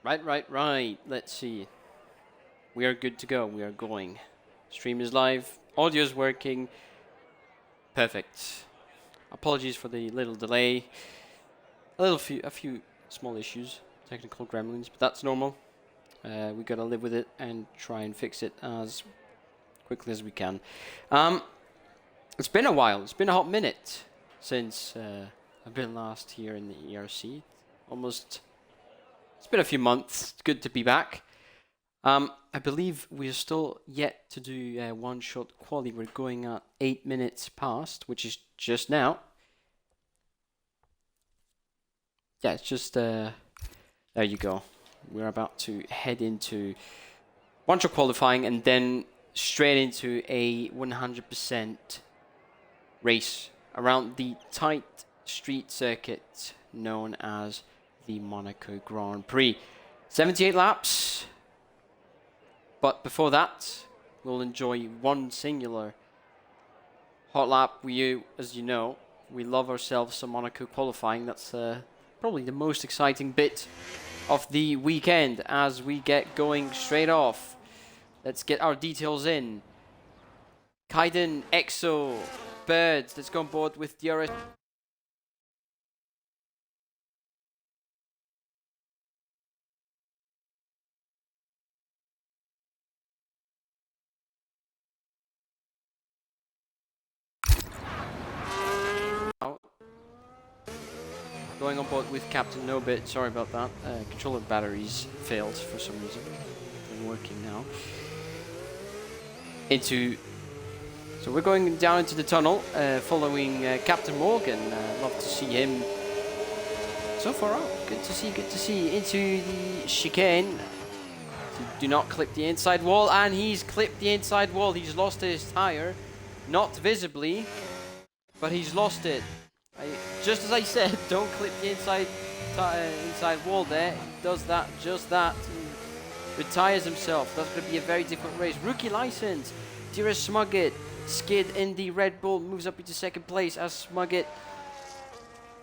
Right. Let's see. We are good to go. We are going. Stream is live. Audio is working. Perfect. Apologies for the little delay. A few small issues, technical gremlins, but that's normal. We gotta live with it and try and fix it as quickly as we can. It's been a while. It's been a hot minute since I've been last here in the ERC. It's been a few months. It's good to be back. I believe we're still yet to do one-shot quali. We're going at 8 minutes past, which is just now. Yeah, it's just, there you go. We're about to head into one-shot qualifying and then straight into a 100% race around the tight street circuit known as the Monaco Grand Prix. 78 laps. But before that, we'll enjoy one singular hot lap. As you know, we love ourselves some Monaco qualifying. That's probably the most exciting bit of the weekend as we get going straight off. Let's get our details in. Kaiden, Exo, Birds, let's go on board with DRS. Going on board with Captain Nobit. Sorry about that. Controller batteries failed for some reason. They're working now. So we're going down into the tunnel, following Captain Morgan. Love to see him so far out. Good to see. Into the chicane. Do not clip the inside wall, and he's clipped the inside wall. He's lost his tire, not visibly, but he's lost it. Just as I said, don't clip the inside wall there. He does that, just that, retires himself. That's going to be a very different race. Rookie license. DRS Smugget, skid in the Red Bull, moves up into second place as Smugget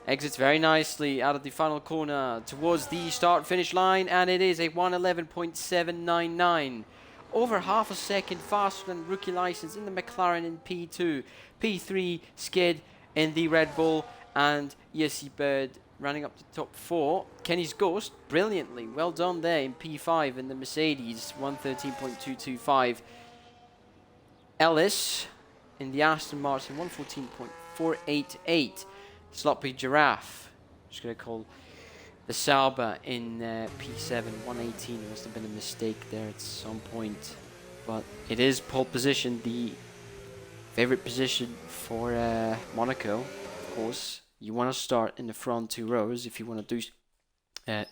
exits very nicely out of the final corner towards the start-finish line, and it is a 1:11.799. Over half a second faster than Rookie license in the McLaren in P2. P3 skid in the Red Bull, and ERC Bird running up to top 4. Kenny's Ghost, brilliantly, well done there in P5 in the Mercedes, 113.225. Ellis in the Aston Martin, 114.488. Sloppy Giraffe, just going to call the Sauber in P7, 118. Must have been a mistake there at some point, but it is pole position, the favorite position for Monaco. Of course, you want to start in the front 2 rows if you want to do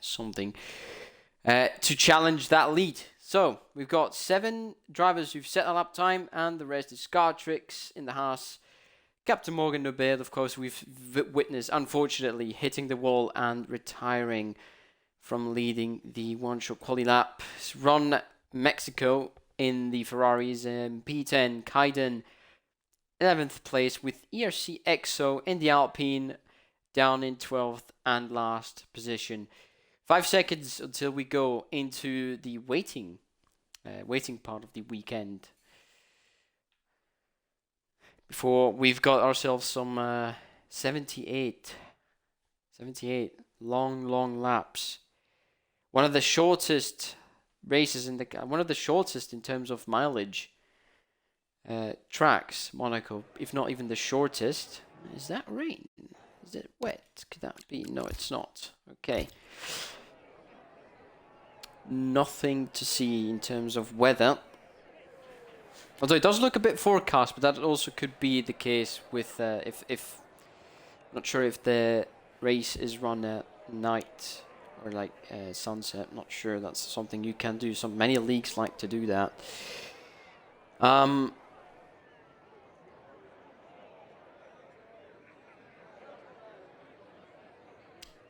something to challenge that lead. So we've got 7 drivers who've set a lap time, and the rest is Scartrix in the Haas. Captain Morgan Nobel, of course, we've witnessed, unfortunately, hitting the wall and retiring from leading the one-shot quali lap. Ron Mexico in the Ferraris, P10, Kaiden 11th place, with ERC Exo in the Alpine down in 12th and last position. 5 seconds until we go into the waiting part of the weekend. Before we've got ourselves some 78 long laps. One of the shortest races one of the shortest in terms of mileage. Tracks, Monaco, if not even the shortest. Is that rain? Is it wet? Could that be? No, it's not. Okay. Nothing to see in terms of weather. Although it does look a bit forecast, but that also could be the case with if not sure if the race is run at night or like sunset. Not sure. That's something you can do. Many leagues like to do that.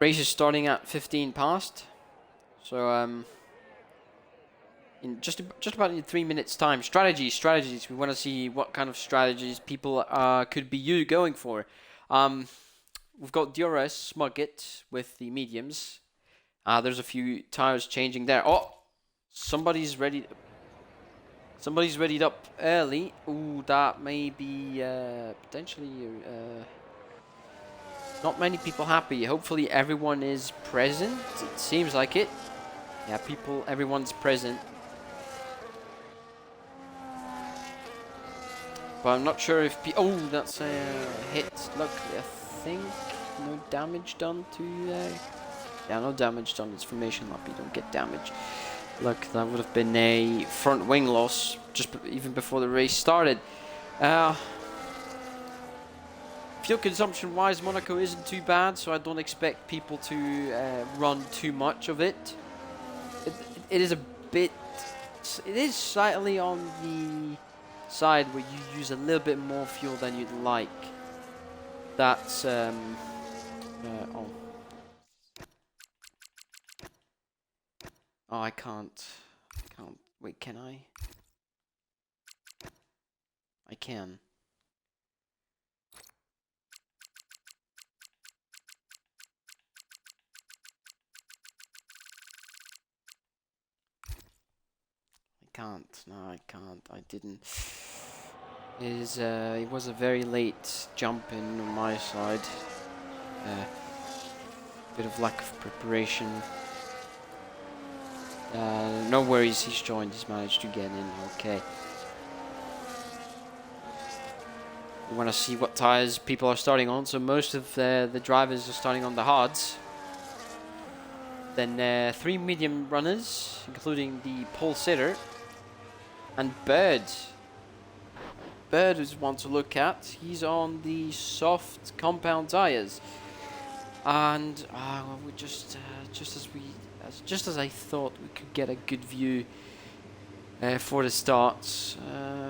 Race is starting at 15 past, so in just about in 3 minutes time. Strategies. We want to see what kind of strategies people could be going for. We've got DRS Smugget with the mediums, There's a few tires changing there. Oh, somebody's ready. Somebody's readied up early. Ooh, that may be potentially not many people happy. Hopefully everyone is present. It seems like it. Yeah, everyone's present. But I'm not sure if oh, that's a hit. Luckily, I think no damage done to yeah, no damage done. It's formation lap. You don't get damage. Look, that would have been a front wing loss even before the race started. Fuel consumption wise, Monaco isn't too bad, so I don't expect people to run too much of it. It is a bit, it is slightly on the side where you use a little bit more fuel than you'd like. That's oh. Oh, I can't. Wait, can I? I can. No, I can't. I didn't. It was a very late jump in on my side. Bit of lack of preparation. No worries, he's joined, he's managed to get in, okay. We want to see what tires people are starting on, so most of the drivers are starting on the hards. Then 3 medium runners, including the pole sitter. And Bird. Bird is one to look at. He's on the soft compound tires. And we just as I thought, we could get a good view for the starts.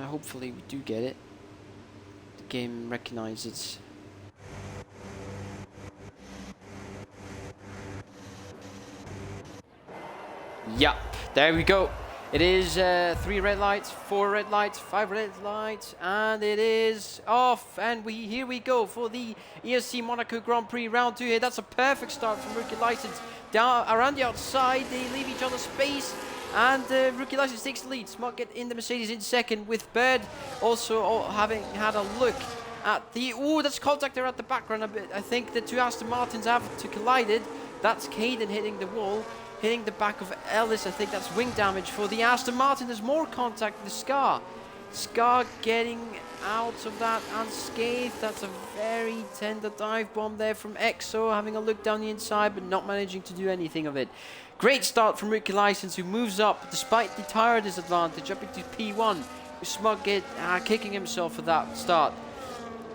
Hopefully we do get it. The game recognizes. Yup, there we go. It is 3 red lights, 4 red lights, 5 red lights, and it is off. And here we go for the ERC Monaco Grand Prix round 2 here. That's a perfect start from Rookie License. Down around the outside, they leave each other space, and Rookie License takes the lead. Smart get in the Mercedes in second, with Bird also having had a look at the that's contact there at the background a bit. I think the 2 Aston Martins have collided. That's Caden hitting the wall. Hitting the back of Ellis. I think that's wing damage for the Aston Martin. There's more contact with the Scar. Scar getting out of that unscathed. That's a very tender dive bomb there from EXO, having a look down the inside but not managing to do anything of it. Great start from Rookie License, who moves up despite the tire disadvantage up into P1. Smug kicking himself for that start.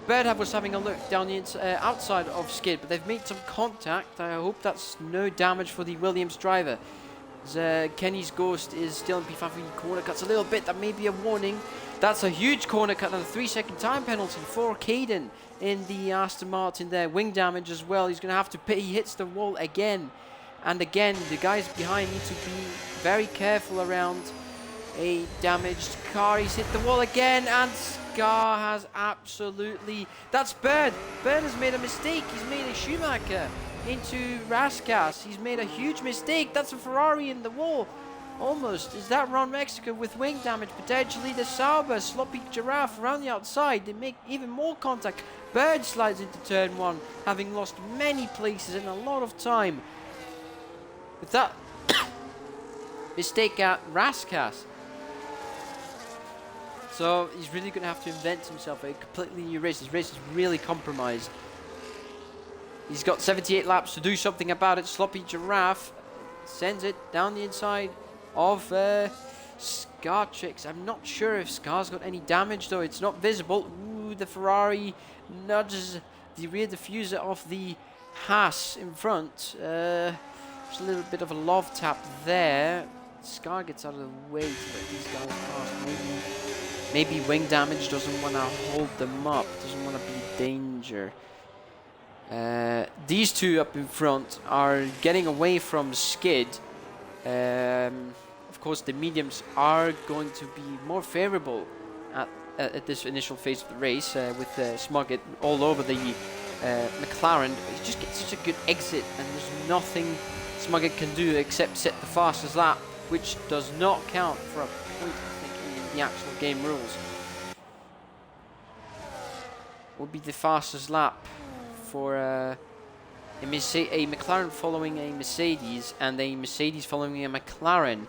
Bird was having a look down the outside of Skid, but they've made some contact. I hope that's no damage for the Williams driver. Kenny's Ghost is still in P5 corner cuts a little bit. That may be a warning. That's a huge corner cut and a 3-second time penalty for Caden in the Aston Martin there. Wing damage as well. He's going to have to pay. He hits the wall again and again. The guys behind need to be very careful around a damaged car. He's hit the wall again, and Scar has absolutely... That's Bird. Bird has made a mistake. He's made a Schumacher into Raskas. He's made a huge mistake. That's a Ferrari in the wall. Almost. Is that Ron Mexico with wing damage? Potentially the Sauber. Sloppy Giraffe around the outside. They make even more contact. Bird slides into turn 1, having lost many places in a lot of time. With that mistake at Raskas. So he's really going to have to invent himself a completely new race. His race is really compromised. He's got 78 laps to do something about it. Sloppy Giraffe sends it down the inside of Scartrix. I'm not sure if Scar's got any damage though. It's not visible. Ooh, the Ferrari nudges the rear diffuser of the Haas in front. There's a little bit of a love tap there. Scar gets out of the way to let these guys pass. Maybe wing damage doesn't want to hold them up, doesn't want to be danger. These two up in front are getting away from Skid. Of course, the mediums are going to be more favorable at this initial phase of the race, with Smugget all over the McLaren. He just gets such a good exit, and there's nothing Smugget can do except set the fastest lap, which does not count for a point, I think, in the actual game rules. Would be the fastest lap for a McLaren following a Mercedes and a Mercedes following a McLaren.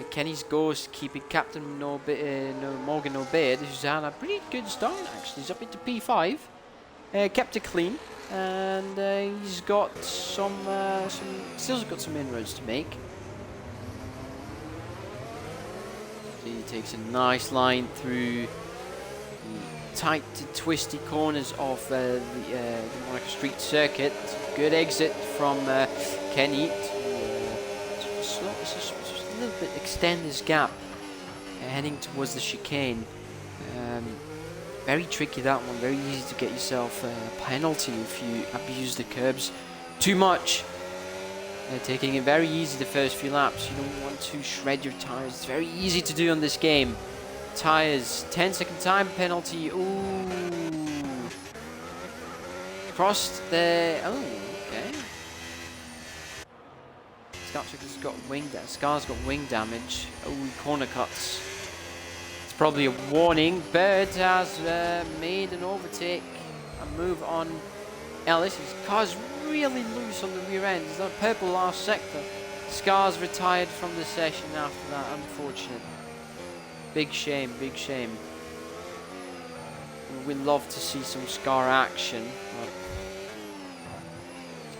Kenny's Ghost keeping Captain Morgan Obeid, who's had a pretty good start actually. He's up into P5, kept it clean, and he's got still got some inroads to make. So he takes a nice line through the tight to twisty corners of the Monaco Street circuit. It's a good exit from Kenny to a little bit extend his gap, heading towards the chicane. Very tricky, that one. Very easy to get yourself a penalty if you abuse the curbs too much. Taking it very easy the first few laps. You don't want to shred your tires. It's very easy to do on this game. Tires, 10-second time penalty. Ooh, crossed the. Oh, okay. Scar's got wing damage. Oh, corner cuts. It's probably a warning. Bird has made an overtake, a move on Ellis. His car's really loose on the rear end. He's on purple last sector. Scar's retired from the session after that. Unfortunate. Big shame, big shame. We'd love to see some Scar action.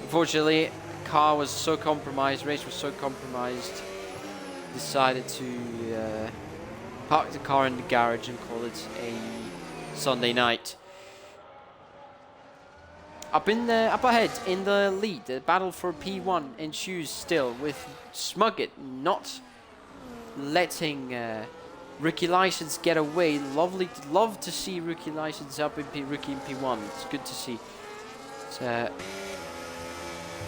Unfortunately, car was so compromised, race was so compromised, decided to park the car in the garage and call it a Sunday night. Up ahead in the lead, the battle for P1 ensues still, with Smugget not letting Rookie License get away. Love to see Rookie License up in Rookie in P1. It's good to see. It's,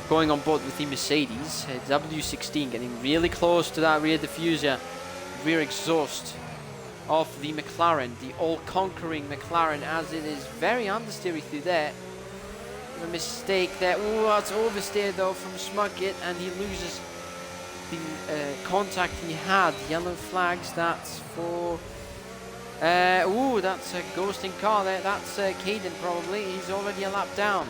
going on board with the Mercedes, W16 getting really close to that rear diffuser, rear exhaust of the McLaren, the all-conquering McLaren, as it is very understeery through there. A mistake there. Oh, that's oversteer though from Smugget, and he loses the contact he had. Yellow flags. That's for. Oh, that's a ghosting car there. That's Caden probably. He's already a lap down.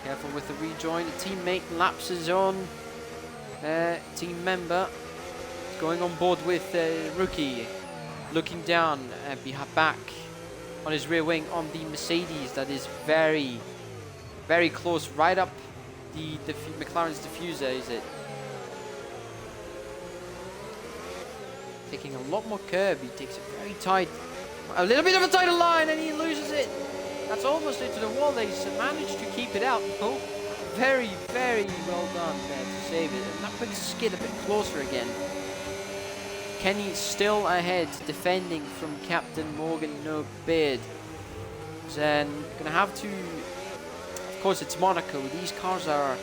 Careful with the rejoin. The teammate laps his own team member. Going on board with Rookie, looking down back on his rear wing on the Mercedes that is very, very close, right up the McLaren's diffuser, is it? Taking a lot more curb, he takes it very tight, a little bit of a tighter line, and he loses it. That's almost into the wall. They managed to keep it out. Oh, very, very well done there to save it, and that puts Skid a bit closer again. Kenny still ahead, defending from Captain Morgan No Beard. Then gonna have to. Of course, it's Monaco. These cars are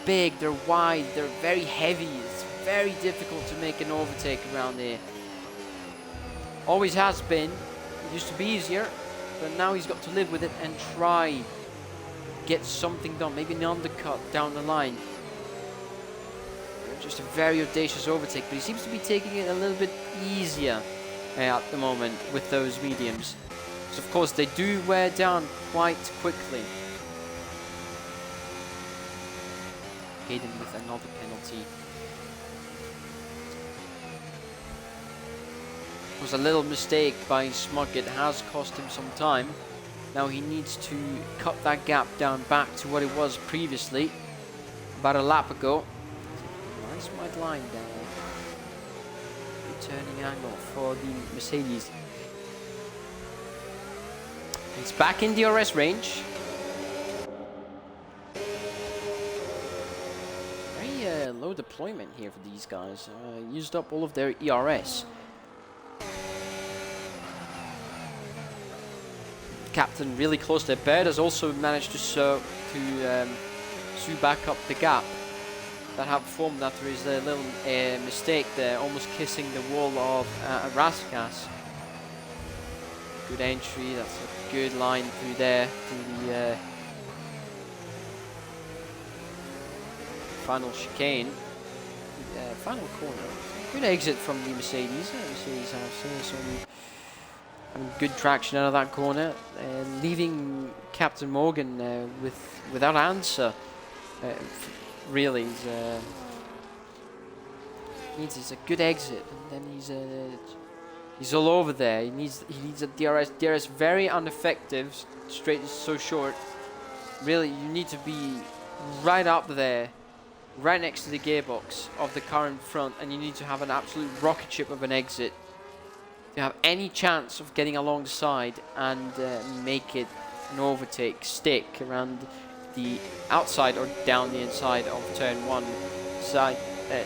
big, they're wide, they're very heavy. It's very difficult to make an overtake around here. Always has been. It used to be easier, but now he's got to live with it and try get something done. Maybe an undercut down the line. Just a very audacious overtake, but he seems to be taking it a little bit easier at the moment with those mediums. So of course they do wear down quite quickly. Hayden with another penalty. It was a little mistake by Smugget, has cost him some time. Now he needs to cut that gap down back to what it was previously, about a lap ago. Nice wide line there. Good turning angle for the Mercedes. It's back in DRS range. Very low deployment here for these guys. Used up all of their ERS. Captain really close there. Bird has also managed to sew back up the gap that have formed after his little mistake there, almost kissing the wall of Raskas. Good entry, that's a good line through there, through the final chicane, final corner. Good exit from the Mercedes. Mercedes has some good traction out of that corner, leaving Captain Morgan without answer. Really, needs a good exit, and then he's all over there. He needs a DRS. DRS very ineffective. Straight is so short. Really, you need to be right up there, right next to the gearbox of the car in front, and you need to have an absolute rocket ship of an exit to have any chance of getting alongside and make it an overtake stick around the outside or down the inside of turn 1 side.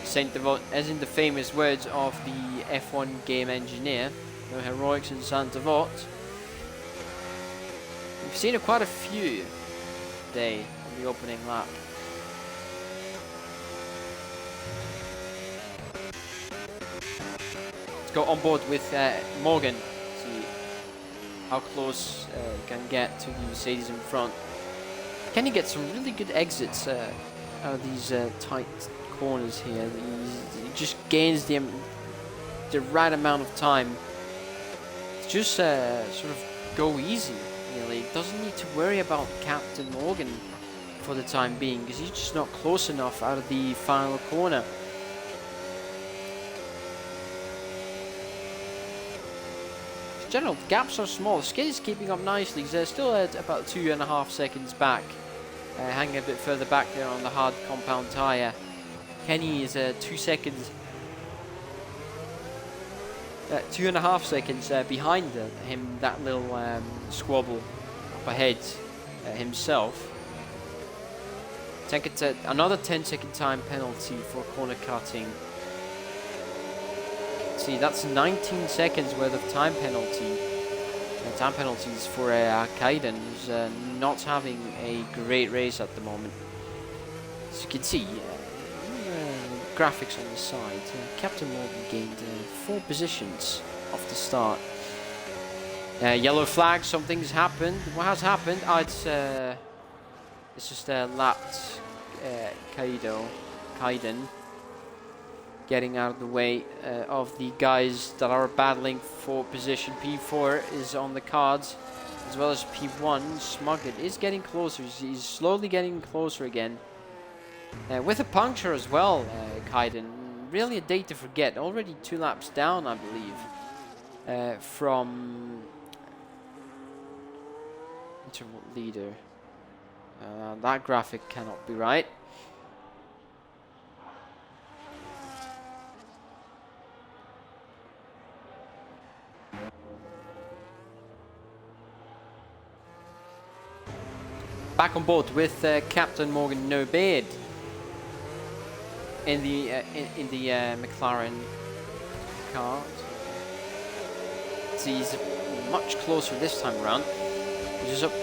Saint Devote, as in the famous words of the F1 game engineer, no heroics in Saint Devote. We've seen quite a few today on the opening lap. Let's go on board with Morgan, see how close he can get to the Mercedes in front. Can he get some really good exits out of these tight corners here? He just gains the right amount of time. Just sort of go easy, really. Doesn't need to worry about Captain Morgan for the time being, because he's just not close enough out of the final corner. In general, the gaps are small. Skid is keeping up nicely. He's still at about 2.5 seconds back, hanging a bit further back there on the hard compound tyre. Kenny is 2 seconds, 2.5 seconds behind him. That little squabble up ahead himself. Another 10-second time penalty for corner cutting. See, that's 19 seconds worth of time penalty. Time penalties for Kaiden, who's not having a great race at the moment. As you can see, graphics on the side, Captain Morgan gained 4 positions off the start. Yellow flag, something's happened. What has happened? Oh, it's just lapped Kaiden, getting out of the way of the guys that are battling for position. P4 is on the cards, as well as P1. Smuggett is getting closer. He's slowly getting closer again. With a puncture as well, Kaiden. Really a day to forget. Already 2 laps down, I believe, from interval leader. That graphic cannot be right. Back on board with Captain Morgan No Beard in the McLaren car. So he's much closer this time around. He's just up,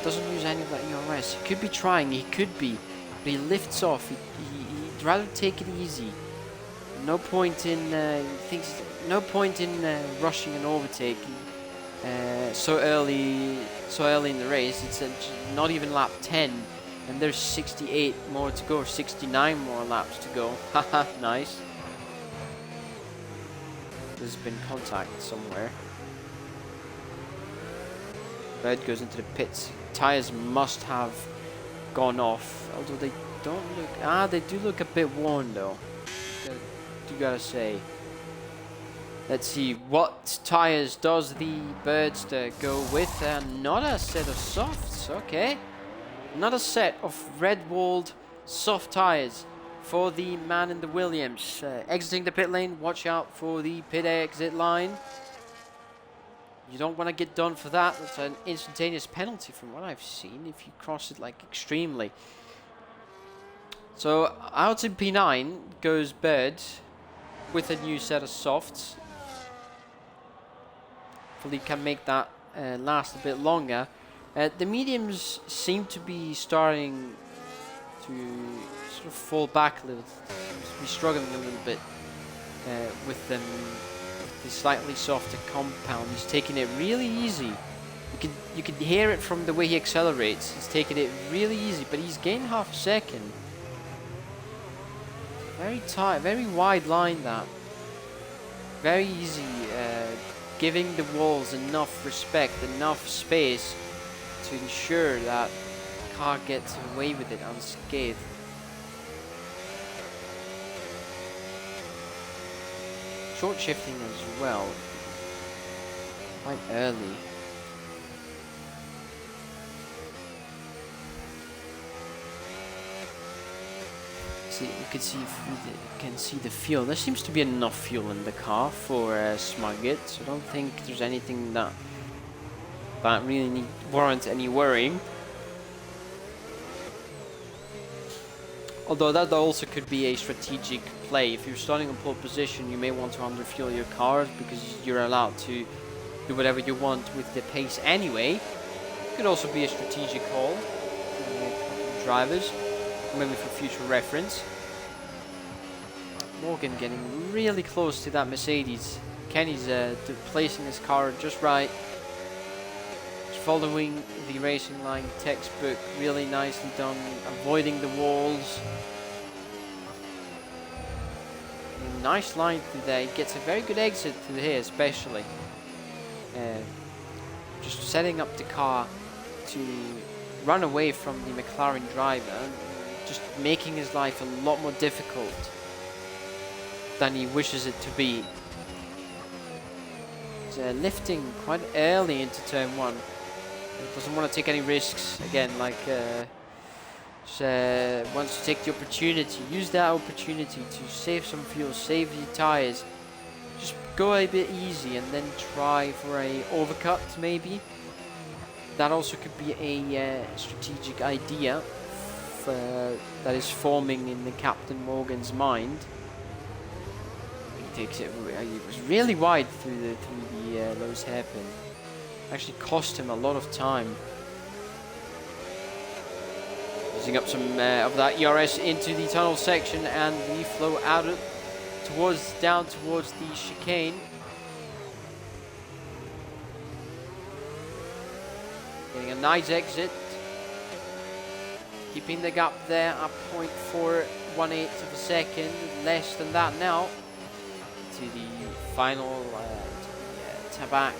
doesn't use any of that ERS. He could be trying, he could be, but he lifts off. He'd rather take it easy. No point in rushing an overtake so early in the race. It's not even lap 10, and there's 68 more to go, or 69 more laps to go. Haha, nice. There's been contact somewhere. Bird goes into the pits. Tires must have gone off, although they don't look. They do look a bit worn though. You gotta say. Let's see, what tires does the Birdster go with? Not a set of softs, okay. Not a set of red-walled soft tires for the man in the Williams. Exiting the pit lane, watch out for the pit exit line. You don't want to get done for that. That's an instantaneous penalty from what I've seen if you cross it like extremely. So out in P9 goes Bird with a new set of softs. Hopefully can make that last a bit longer. The mediums seem to be starting to sort of fall back a little. Seems to be struggling a little bit with them. The slightly softer compound. He's taking it really easy You could hear it from the way he accelerates. He's taking it really easy, but he's gained half a second. Very tight, very wide line that. Very easy, giving the walls enough respect, enough space to ensure that the car gets away with it unscathed. Short shifting as well, quite early. See, you can see the fuel. There seems to be enough fuel in the car for Smugget, so I don't think there's anything that really warrants any worrying. Although that also could be a strategic play. If you're starting in pole position, you may want to underfuel your cars because you're allowed to do whatever you want with the pace anyway. It could also be a strategic call for drivers, maybe for future reference. Morgan getting really close to that Mercedes. Kenny's placing his car just right. He's following the racing line textbook, really nicely done, avoiding the walls. Nice line through there. He gets a very good exit through here, especially. Just setting up the car to run away from the McLaren driver, just making his life a lot more difficult than he wishes it to be. He's lifting quite early into turn 1. He doesn't want to take any risks. Again, like wants to take the opportunity, use that opportunity to save some fuel, save your tires. Just go a bit easy and then try for a overcut maybe. That also could be a strategic idea that is forming in the Captain Morgan's mind. He takes it. It was really wide through the Lowe's hairpin. Actually cost him a lot of time. Using up some of that ERS into the tunnel section, and we flow out down towards the chicane. Getting a nice exit. Keeping the gap there at 0.418 of a second. Less than that now. To the final Tabac.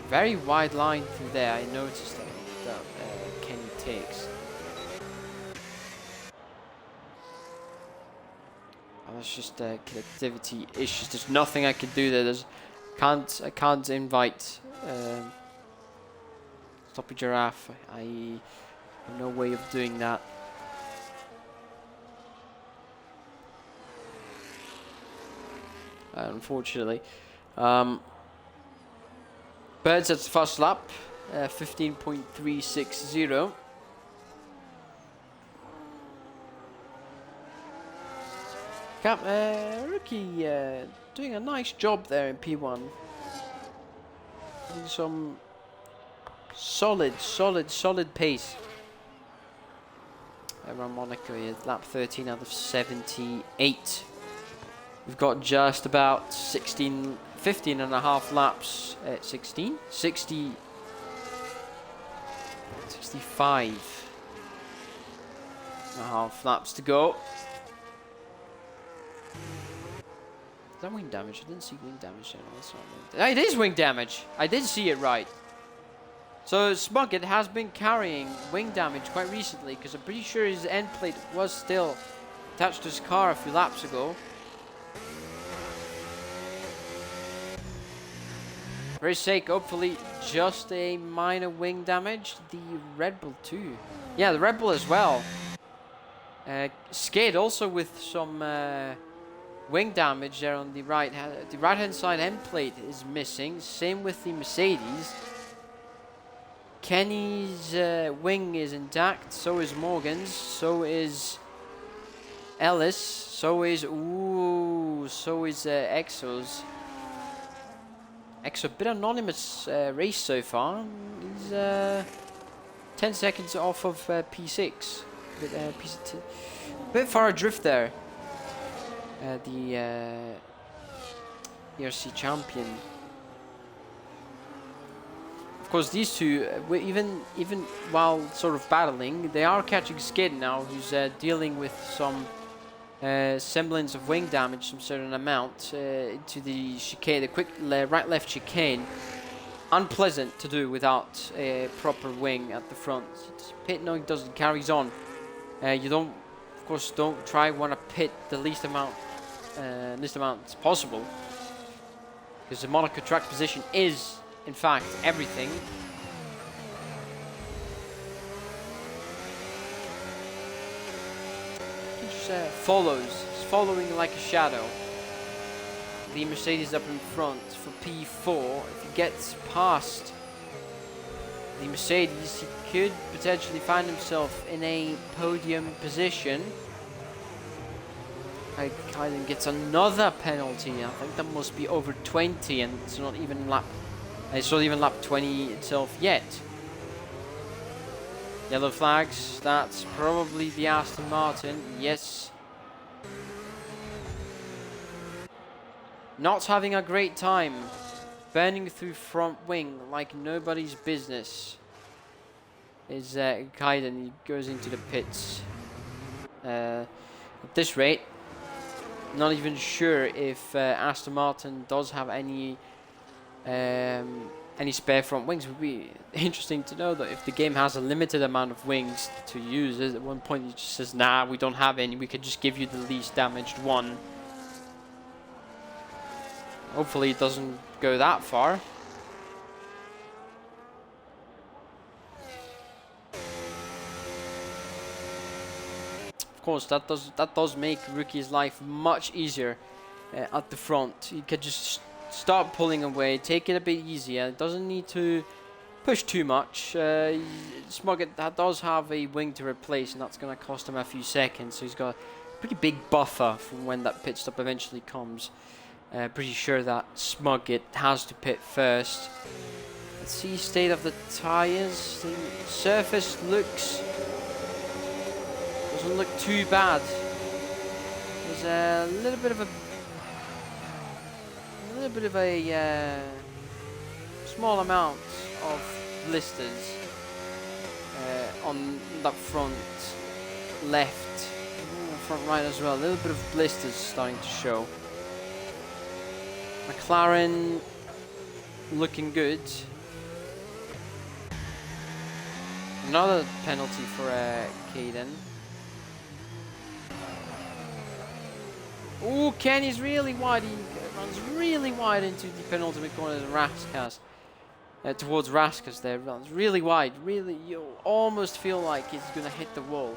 Very wide line through there. I noticed that Kenny takes. Oh, that's just connectivity issues. There's nothing I can do there. I can't invite Stop a Giraffe. I have no way of doing that. Unfortunately. Birds at the first lap, 15.360. Rookie doing a nice job there in P1. Doing some solid pace. Around Monaco, yeah, lap 13 out of 78. We've got just about 15 and a half laps at 65 and a half laps to go. Is that wing damage? I didn't see wing damage there. No, that's not wing damage. It is wing damage. I did see it right. So Smugget has been carrying wing damage quite recently, because I'm pretty sure his end plate was still attached to his car a few laps ago. For his sake, hopefully just a minor wing damage. The Red Bull too. Yeah, the Red Bull as well. Skid also with some wing damage there on the right hand side end plate is missing. Same with the Mercedes. Kenny's wing is intact. So is Morgan's. So is Ellis. So is Exo's. Exo, a bit anonymous race so far. He's 10 seconds off of P6. Bit far adrift there. The ERC champion. of course, these two, even while sort of battling, they are catching Skid now, who's dealing with some semblance of wing damage, some certain amount to the chicane, the quick right-left chicane. Unpleasant to do without a proper wing at the front. Pit no, it doesn't, carries on. You don't, of course, don't want to pit the least amount possible, because the Monaco track position is, in fact, everything. He just he's following like a shadow. The Mercedes up in front for P4. If he gets past the Mercedes, he could potentially find himself in a podium position. Kylan gets another penalty. I think that must be over 20, and it's not even lap 20 itself yet. Yellow flags. That's probably the Aston Martin. Yes. Not having a great time. Burning through front wing like nobody's business. Is Kaiden. He goes into the pits. At this rate, not even sure if Aston Martin does have any spare front wings. It would be interesting to know that if the game has a limited amount of wings to use. At one point it just says, nah, we don't have any, we could just give you the least damaged one. Hopefully it doesn't go that far. Of course, that does make Rookie's life much easier at the front. You could just start pulling away, take it a bit easier. It doesn't need to push too much. Smuggett does have a wing to replace, and that's going to cost him a few seconds. So he's got a pretty big buffer from when that pit stop eventually comes. Pretty sure that Smuggett has to pit first. Let's see state of the tires. The surface doesn't look too bad. There's a little bit of a small amount of blisters on that front left, front right as well. A little bit of blisters starting to show. McLaren looking good. Another penalty for Caden. Oh, Kenny's really wide. He runs really wide into the penultimate corner of Raskas. Towards Raskas there. Runs really wide. Really, you almost feel like he's going to hit the wall.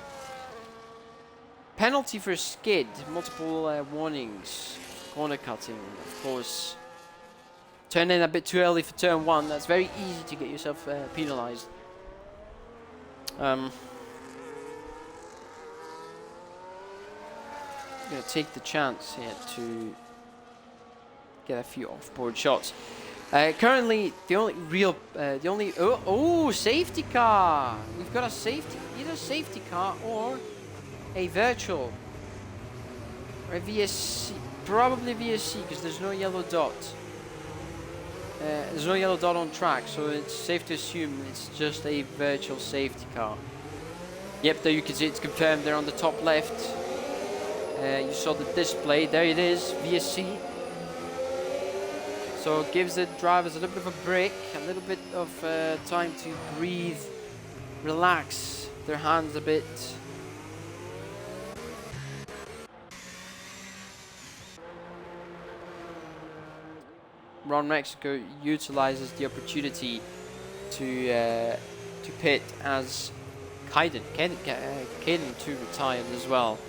Penalty for skid. Multiple warnings. Corner cutting, of course. Turned in a bit too early for turn 1. That's very easy to get yourself penalized. Gonna take the chance here to get a few off-board shots. Currently, the only safety car. We've got either a safety car or a virtual or a VSC. Probably VSC, because there's no yellow dot. There's no yellow dot on track, so it's safe to assume it's just a virtual safety car. Yep, there you can see it's confirmed there on the top left. You saw the display. There it is, VSC. So it gives the drivers a little bit of a break, a little bit of time to breathe, relax their hands a bit. Ron Mexico utilizes the opportunity to pit as Kaiden too retired as well.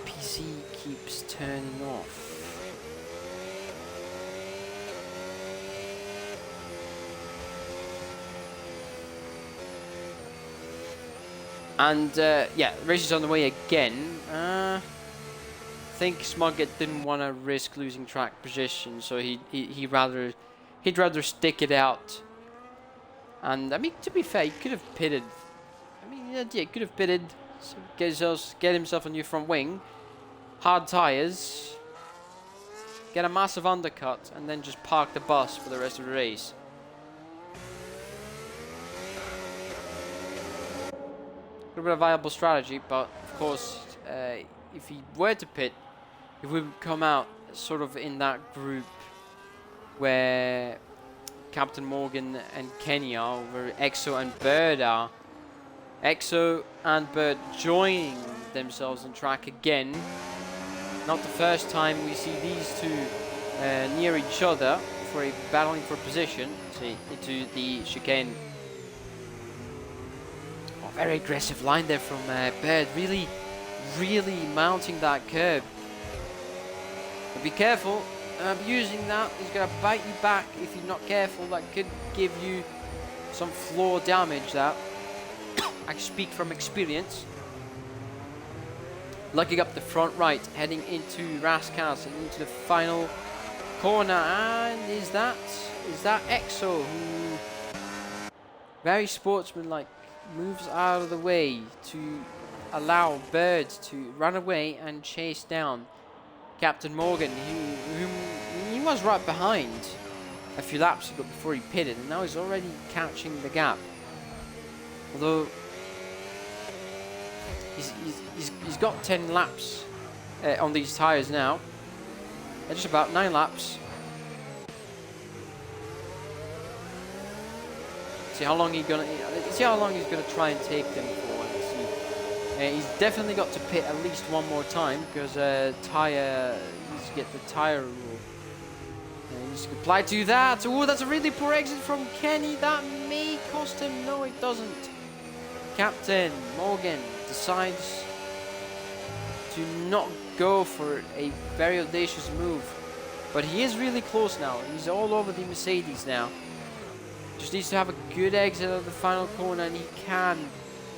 PC keeps turning off. And yeah, the race is on the way again. I think Smuggett didn't want to risk losing track position, so he'd rather stick it out. And I mean, to be fair, he could have pitted. I mean, yeah, he could have pitted, so get himself a new front wing. hard tires, get a massive undercut, and then just park the bus for the rest of the race. A little bit of viable strategy, but of course, if he were to pit, he would come out sort of in that group where Captain Morgan and Kenny are, where Exo and Bird are. Exo and Bird joining themselves on track again. Not the first time we see these two near each other for battling for position. See, into the chicane. Oh, very aggressive line there from Bird. Really mounting that curb. But be careful. Using that, he's going to bite you back if you're not careful. That could give you some floor damage. That I speak from experience. Lugging up the front right, heading into Raskas and into the final corner. And is that Exo, who very sportsmanlike moves out of the way to allow Bird to run away and chase down Captain Morgan, whom he was right behind a few laps ago before he pitted, and now he's already catching the gap. Although he's got 10 laps on these tires now, just about 9 laps. See how long he's gonna try and take them for. He's definitely got to pit at least one more time because tire. Needs to get the tire rule. He needs to apply to that. Oh, that's a really poor exit from Kenny. That may cost him. No, it doesn't. Captain Morgan decides to not go for a very audacious move, but he is really close now. He's all over the Mercedes now. Just needs to have a good exit of the final corner, and he can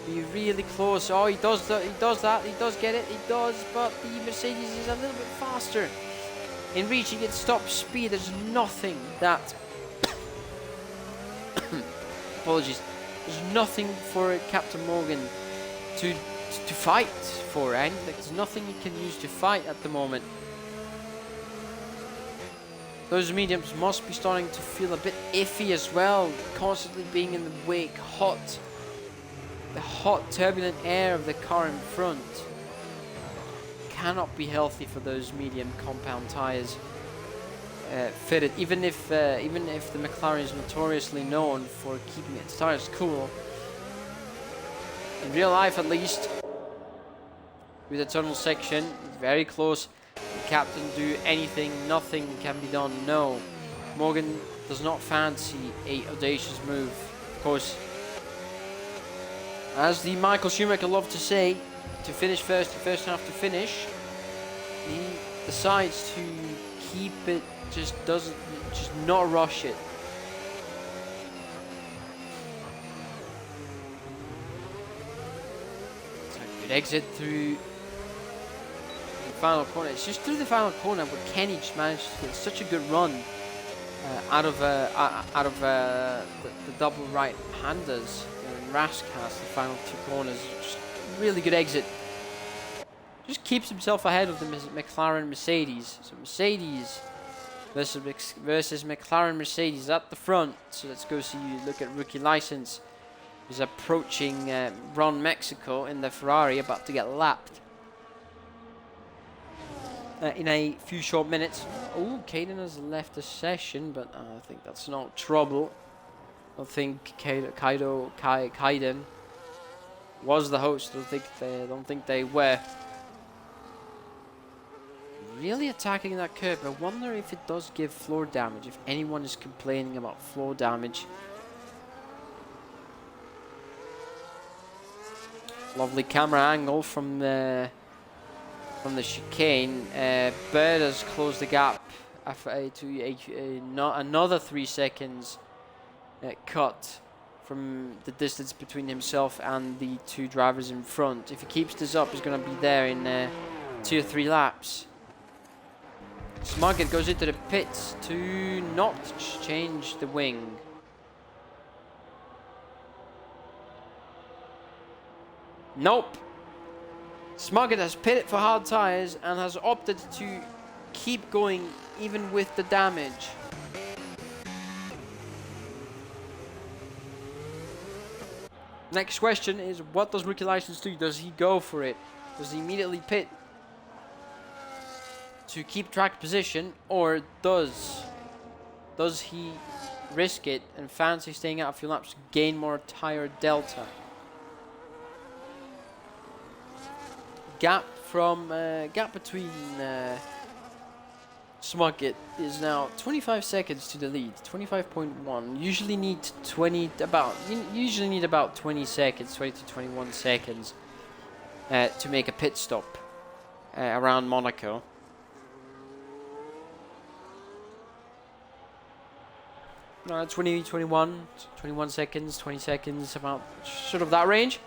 be really close. Oh, he does that, he does get it, he does, but the Mercedes is a little bit faster. In reaching its top speed, there's nothing that apologies, there's nothing for Captain Morgan to fight for, and there's nothing he can use to fight at the moment. Those mediums must be starting to feel a bit iffy as well, constantly being in the wake, the hot turbulent air of the car in front cannot be healthy for those medium compound tires fitted. Even if the McLaren is notoriously known for keeping its tires cool, in real life at least, with the tunnel section very close, the captain do anything, nothing can be done. No, Morgan does not fancy a audacious move. Of course, as the Michael Schumacher loved to say, to finish first, the first half to finish, he decides to keep it, just not rush it. So good exit through the final corner. It's just through the final corner where Kenny just managed to get such a good run out of the double right-handers. Raskas, the final 2 corners, just really good exit. Just keeps himself ahead of the McLaren Mercedes. So Mercedes versus McLaren Mercedes at the front. So let's go look at rookie license. He's approaching Ron Mexico in the Ferrari, about to get lapped in a few short minutes. Oh, Caden has left the session, but I think that's no trouble. I think Kaiden was the host. Don't think they were. Really attacking that curb. I wonder if it does give floor damage. If anyone is complaining about floor damage. Lovely camera angle from the chicane. Bird has closed the gap to another 3 seconds. Cut from the distance between himself and the 2 drivers in front. If he keeps this up, he's going to be there in 2 or 3 laps. Smugget goes into the pits to not change the wing. Nope. Smuggett has pitted for hard tyres and has opted to keep going even with the damage. Next question is, what does Rookie License do? Does he go for it? Does he immediately pit to keep track position, or does he risk it and fancy staying out a few laps to gain more tyre delta? Gap between Smuggett is now 25 seconds to the lead, 25.1. Usually need about 20 seconds, 20 to 21 seconds to make a pit stop around Monaco. No, 20, 21 seconds, 20 seconds, about sort of that range.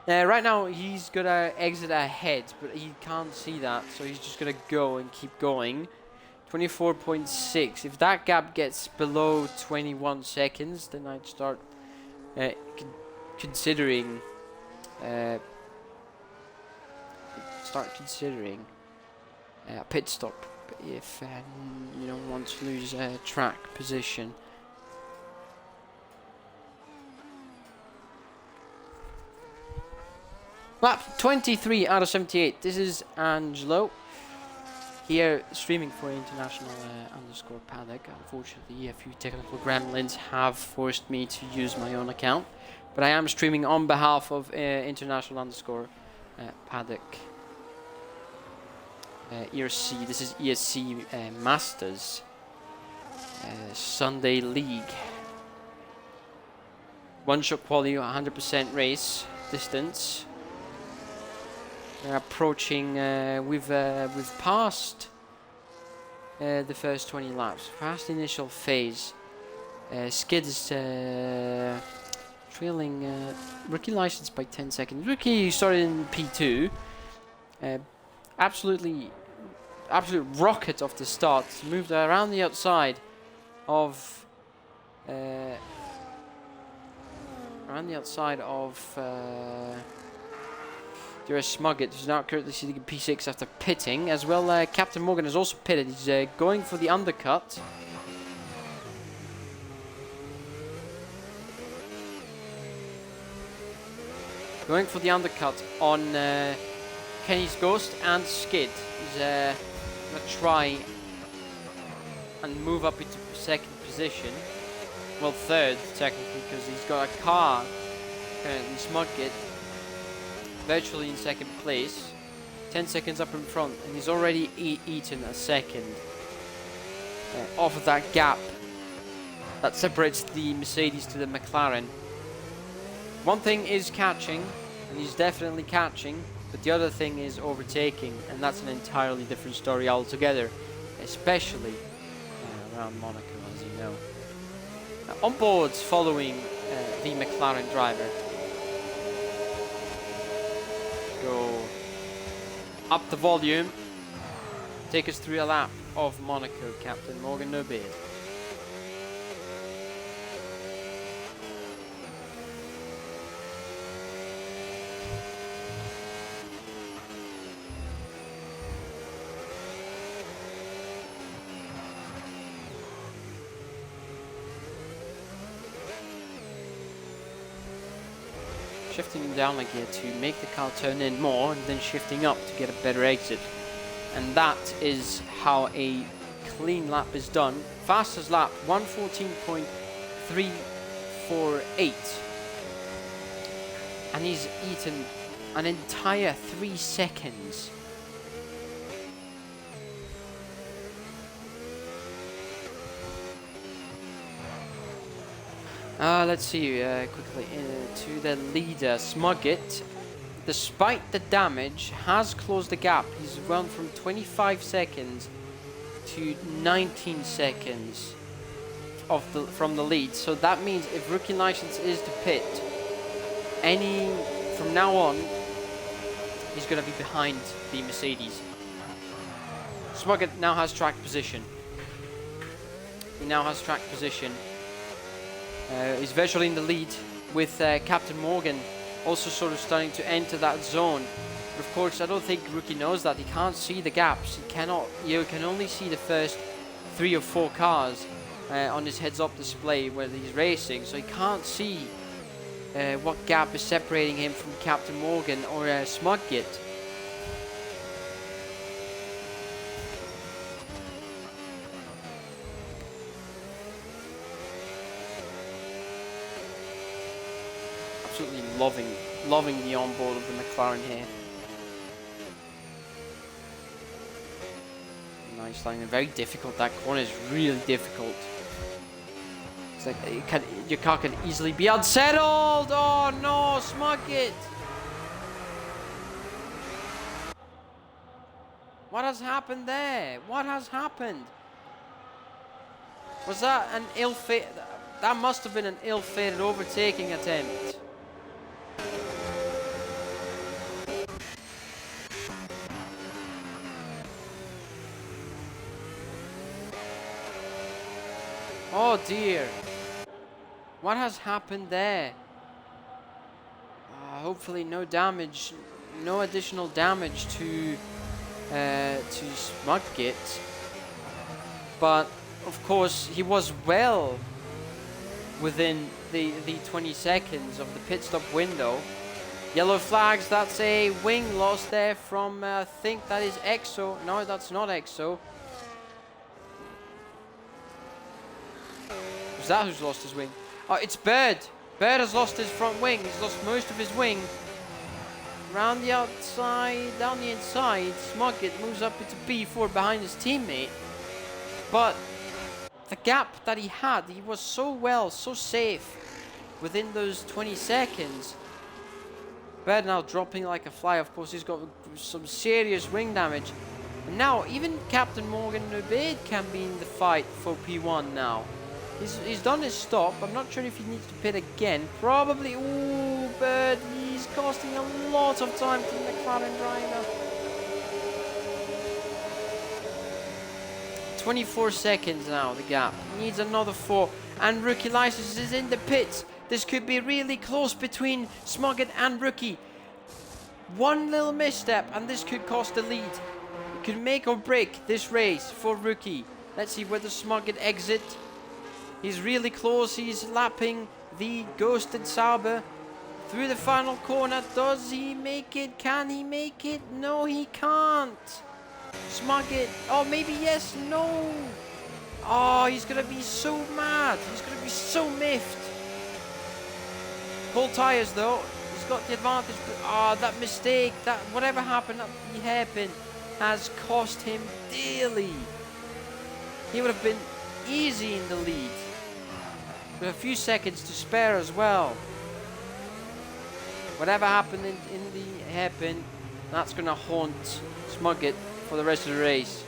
Right now he's gonna exit ahead, but he can't see that, so he's just gonna go and keep going. 24.6. If that gap gets below 21 seconds, then I'd start considering a pit stop if you don't want to lose track position. Lap 23 out of 78. This is Angelo here streaming for international underscore paddock. Unfortunately, a few technical gremlins have forced me to use my own account, but I am streaming on behalf of international underscore paddock. ERC. This is ERC Masters Sunday League. One shot quality, 100% race distance. We're approaching. We've passed the first 20 laps. Past the initial phase. Skid is trailing Rookie License by 10 seconds. Rookie started in P2. Absolute rocket off the start. Moved around the outside of there's Smuggett, who's now currently sitting in P6 after pitting. As well, Captain Morgan has also pitted. He's going for the undercut. Going for the undercut on Kenny's Ghost and Skid. He's going to try and move up into second position. Well, third, technically, because he's got a car, currently Smuggett, virtually in second place, 10 seconds up in front, and he's already eaten a second off of that gap that separates the Mercedes to the McLaren. One thing is catching, and he's definitely catching, but the other thing is overtaking, and that's an entirely different story altogether, especially around Monaco, as you know. On boards following the McLaren driver. Go up the volume. Take us through a lap of Monaco, Captain Morgan No Beard. Shifting down a gear to make the car turn in more, and then shifting up to get a better exit. And that is how a clean lap is done. Fastest lap, 114.348. And he's eaten an entire 3 seconds. Let's see quickly to the leader, Smuggett. Despite the damage, has closed the gap. He's run from 25 seconds to 19 seconds from the lead. So that means if Rookie License is to pit, from now on, he's going to be behind the Mercedes. Smuggett now has track position. He now has track position. He's virtually in the lead with Captain Morgan also sort of starting to enter that zone. But of course, I don't think Rookie knows that. He can't see the gaps. He cannot. You can only see the first 3 or 4 cars on his heads-up display where he's racing, so he can't see what gap is separating him from Captain Morgan or Smudgit. Absolutely loving the onboard of the McLaren here. Nice line, very difficult. That corner is really difficult. It's like your car can easily be unsettled. Oh no, Smudgit! What has happened there? What has happened? Was that an ill-fated? That must have been an ill-fated overtaking attempt. Oh dear. What has happened there? Hopefully no damage, no additional damage to Smudgit. But of course he was well within the 20 seconds of the pit stop window. Yellow flags, that's a wing loss there from, I think that is EXO. No, that's not EXO. Is that who's lost his wing? Oh, it's Bird. Bird has lost his front wing. He's lost most of his wing. Round the outside, down the inside, Smudgit moves up into P4 behind his teammate. But the gap that he had, he was so well, so safe within those 20 seconds. Bird now dropping like a fly. Of course, he's got some serious wing damage. And now, even Captain Morgan Nubaid can be in the fight for P1 now. He's done his stop. I'm not sure if he needs to pit again. Probably. Ooh, Bird. He's costing a lot of time to the McLaren driver. 24 seconds now, the gap. Needs another 4. And Rookie License is in the pits. This could be really close between Smudgit and Rookie. One little misstep and this could cost the lead. It could make or break this race for Rookie. Let's see where the Smudgit exit. He's really close. He's lapping the ghosted Sauber through the final corner. Does he make it? Can he make it? No, he can't. Smudgit. Oh, maybe yes. No. Oh, he's going to be so mad. He's going to be so miffed. Cold tires, though. He's got the advantage. Ah, that mistake, that whatever happened at the hairpin has cost him dearly. He would have been easy in the lead with a few seconds to spare as well. Whatever happened in the hairpin, that's going to haunt Smudgit for the rest of the race.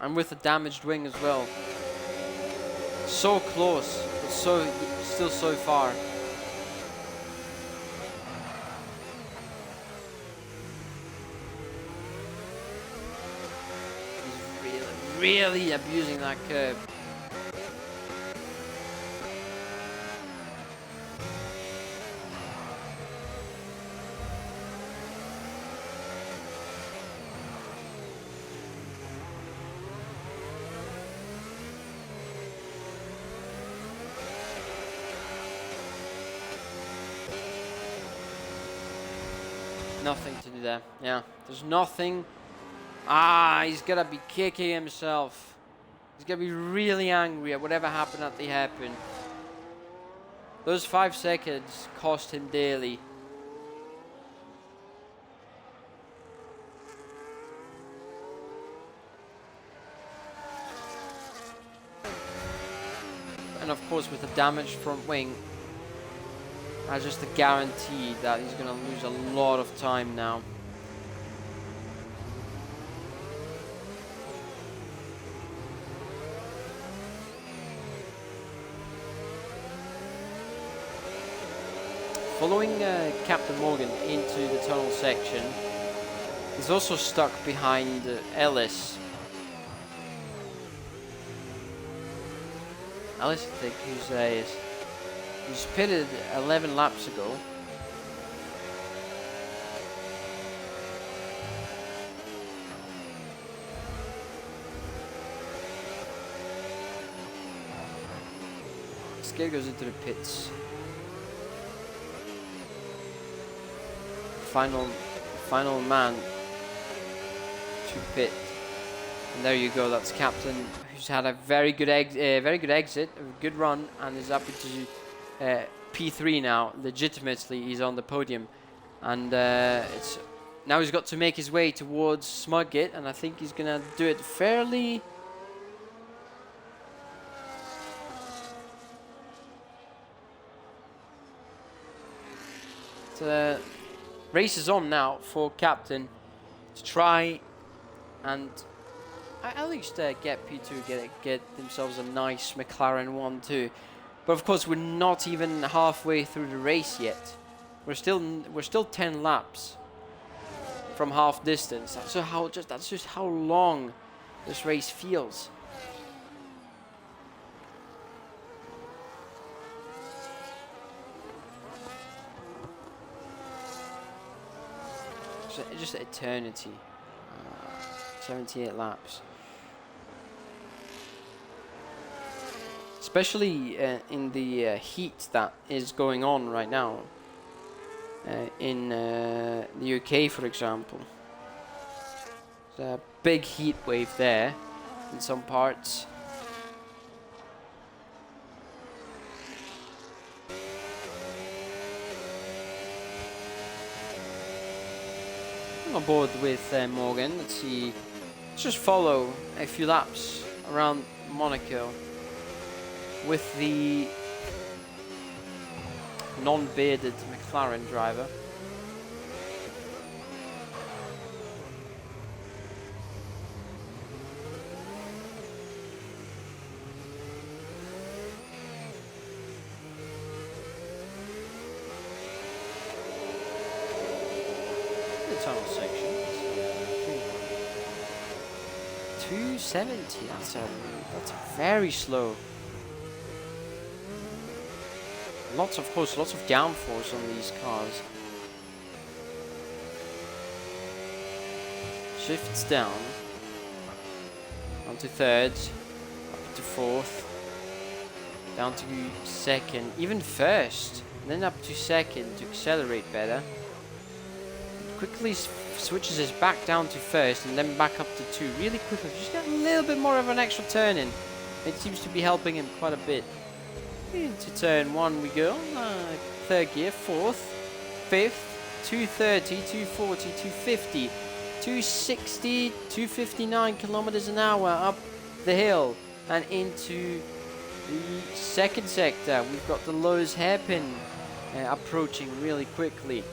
And with a damaged wing as well. So close, but still so far. He's really abusing that curb. Nothing to do there. Yeah, there's nothing. Ah, he's gonna be kicking himself. He's gonna be really angry at whatever happened at the hairpin. Those 5 seconds cost him dearly. And of course, with the damaged front wing, that's just a guarantee that he's going to lose a lot of time now. Following Captain Morgan into the tunnel section, he's also stuck behind Ellis. Ellis, I think, who's He's pitted 11 laps ago. This guy goes into the pits. Final man to pit. And there you go. That's Captain, who's had a very good exit, a good run, and is up to P3 now. Legitimately, he's on the podium, and it's now he's got to make his way towards Smudgate, and I think he's gonna do it fairly. Race is on now for Captain to try and at least get P2, get themselves a nice McLaren 1-2. But of course, we're not even halfway through the race yet. We're still 10 laps from half distance. That's just how long this race feels. Just eternity. 78 laps. Especially in the heat that is going on right now in the UK, for example. There's a big heat wave there in some parts. I'm on board with Morgan. Let's see. Let's just follow a few laps around Monaco with the non-bearded McLaren driver. The tunnel section. 270. That's very slow. Lots of downforce on these cars. Shifts down. On to third. Up to fourth. Down to second. Even first. And then up to second to accelerate better. Quickly switches us back down to first and then back up to two. Really quickly. Just got a little bit more of an extra turn in. It seems to be helping him quite a bit. Into turn one we go. Third gear, fourth, fifth, 230, 240, 250, 260, 259 kilometers an hour up the hill and into the second sector. We've got the Lowe's hairpin approaching really quickly.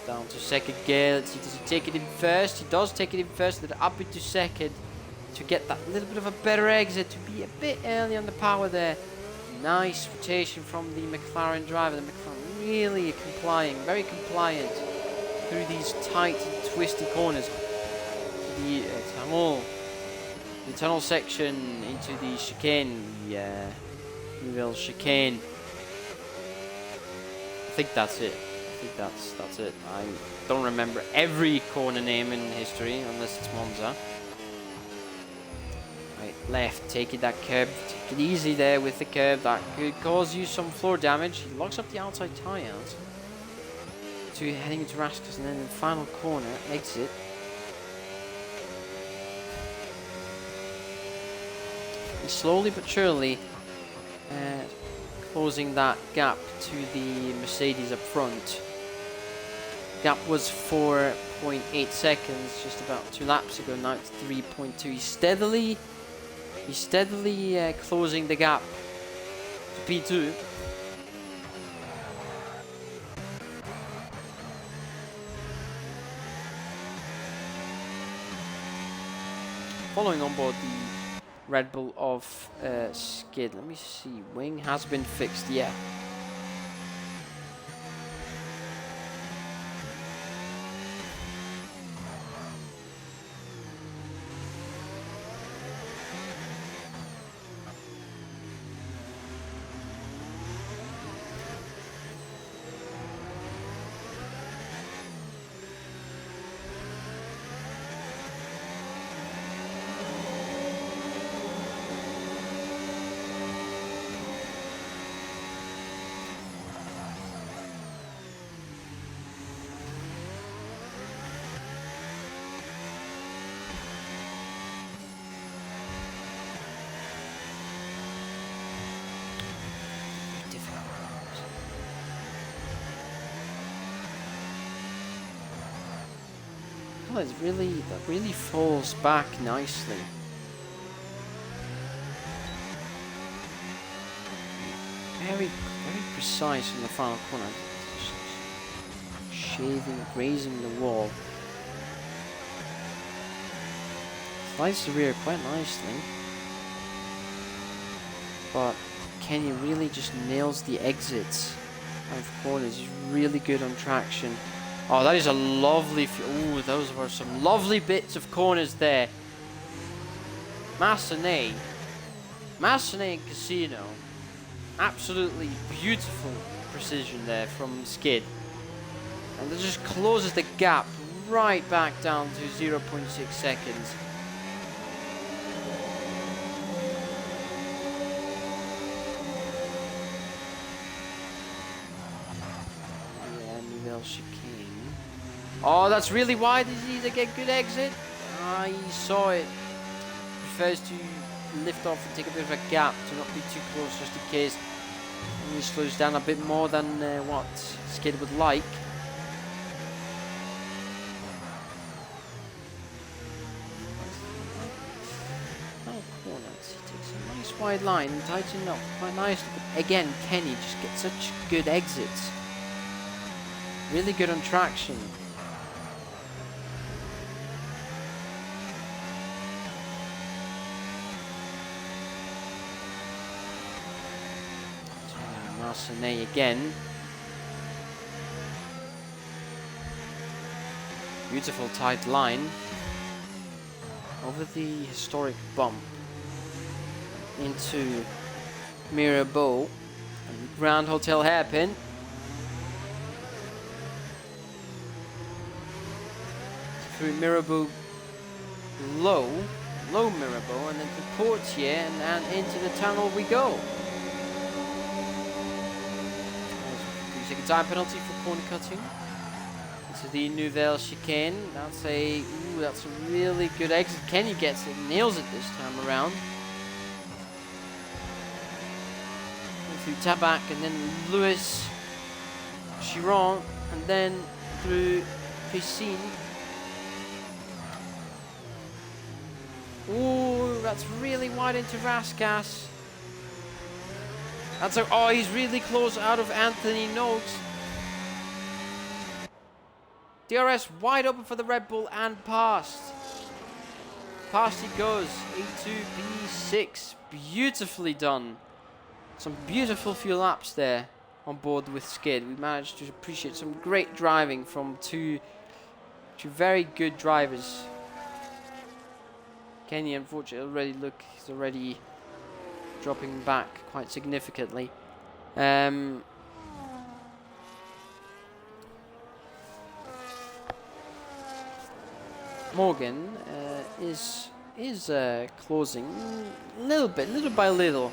Down to second gear. Let's see, does he take it in first? He does take it in first, then up into second to get that little bit of a better exit, to be a bit early on the power there. Nice rotation from the McLaren driver. The McLaren really complying, very compliant through these tight and twisty corners. The tunnel section into the chicane, the Newville chicane. I think that's it. That's it. I don't remember every corner name in history unless it's Monza. Right, left, taking that curb. Take it easy there with the curb. That could cause you some floor damage. He locks up the outside tyres. To heading into Rascus, and then in the final corner, exit. And slowly but surely closing that gap to the Mercedes up front. Gap was 4.8 seconds just about 2 laps ago. Now it's 3.2. He's steadily closing the gap to P2. Following on board the Red Bull of skid. Let me see. Wing has been fixed. Yeah. that really falls back nicely. Very precise in the final corner. Shaving, grazing the wall. Slides the rear quite nicely. But Kenny really just nails the exits of corners. He's really good on traction. Oh, that is a lovely... Ooh, those were some lovely bits of corners there. Massenet and Casino. Absolutely beautiful precision there from Skid. And it just closes the gap right back down to 0.6 seconds. Chicane. Oh, that's really wide. Did he either get good exit? Ah, he saw it. Prefers to lift off and take a bit of a gap to not be too close, just in case. And he slows down a bit more than what Skid would like. Oh, corner. He takes a nice wide line and tightens up quite nicely. But again, Kenny just gets such good exits. Really good on traction. Massenet again. Beautiful tight line. Over the historic bump. Into Mirabeau. And Grand Hotel hairpin. Through Mirabeau low Mirabeau, and then to Portier, and into the tunnel we go. 3-second time penalty for corner cutting. Into the Nouvelle chicane. That's a really good exit. Kenny gets it, nails it this time around. Through Tabac, and then Louis Chiron, and then through Piscine. Ooh, that's really wide into Raskas. Oh, he's really close out of Anthony Noakes. DRS wide open for the Red Bull and past. Past he goes. A2, B6. Beautifully done. Some beautiful few laps there on board with Skid. We managed to appreciate some great driving from two very good drivers. Kenny, unfortunately, he's already dropping back quite significantly. Morgan is closing little by little.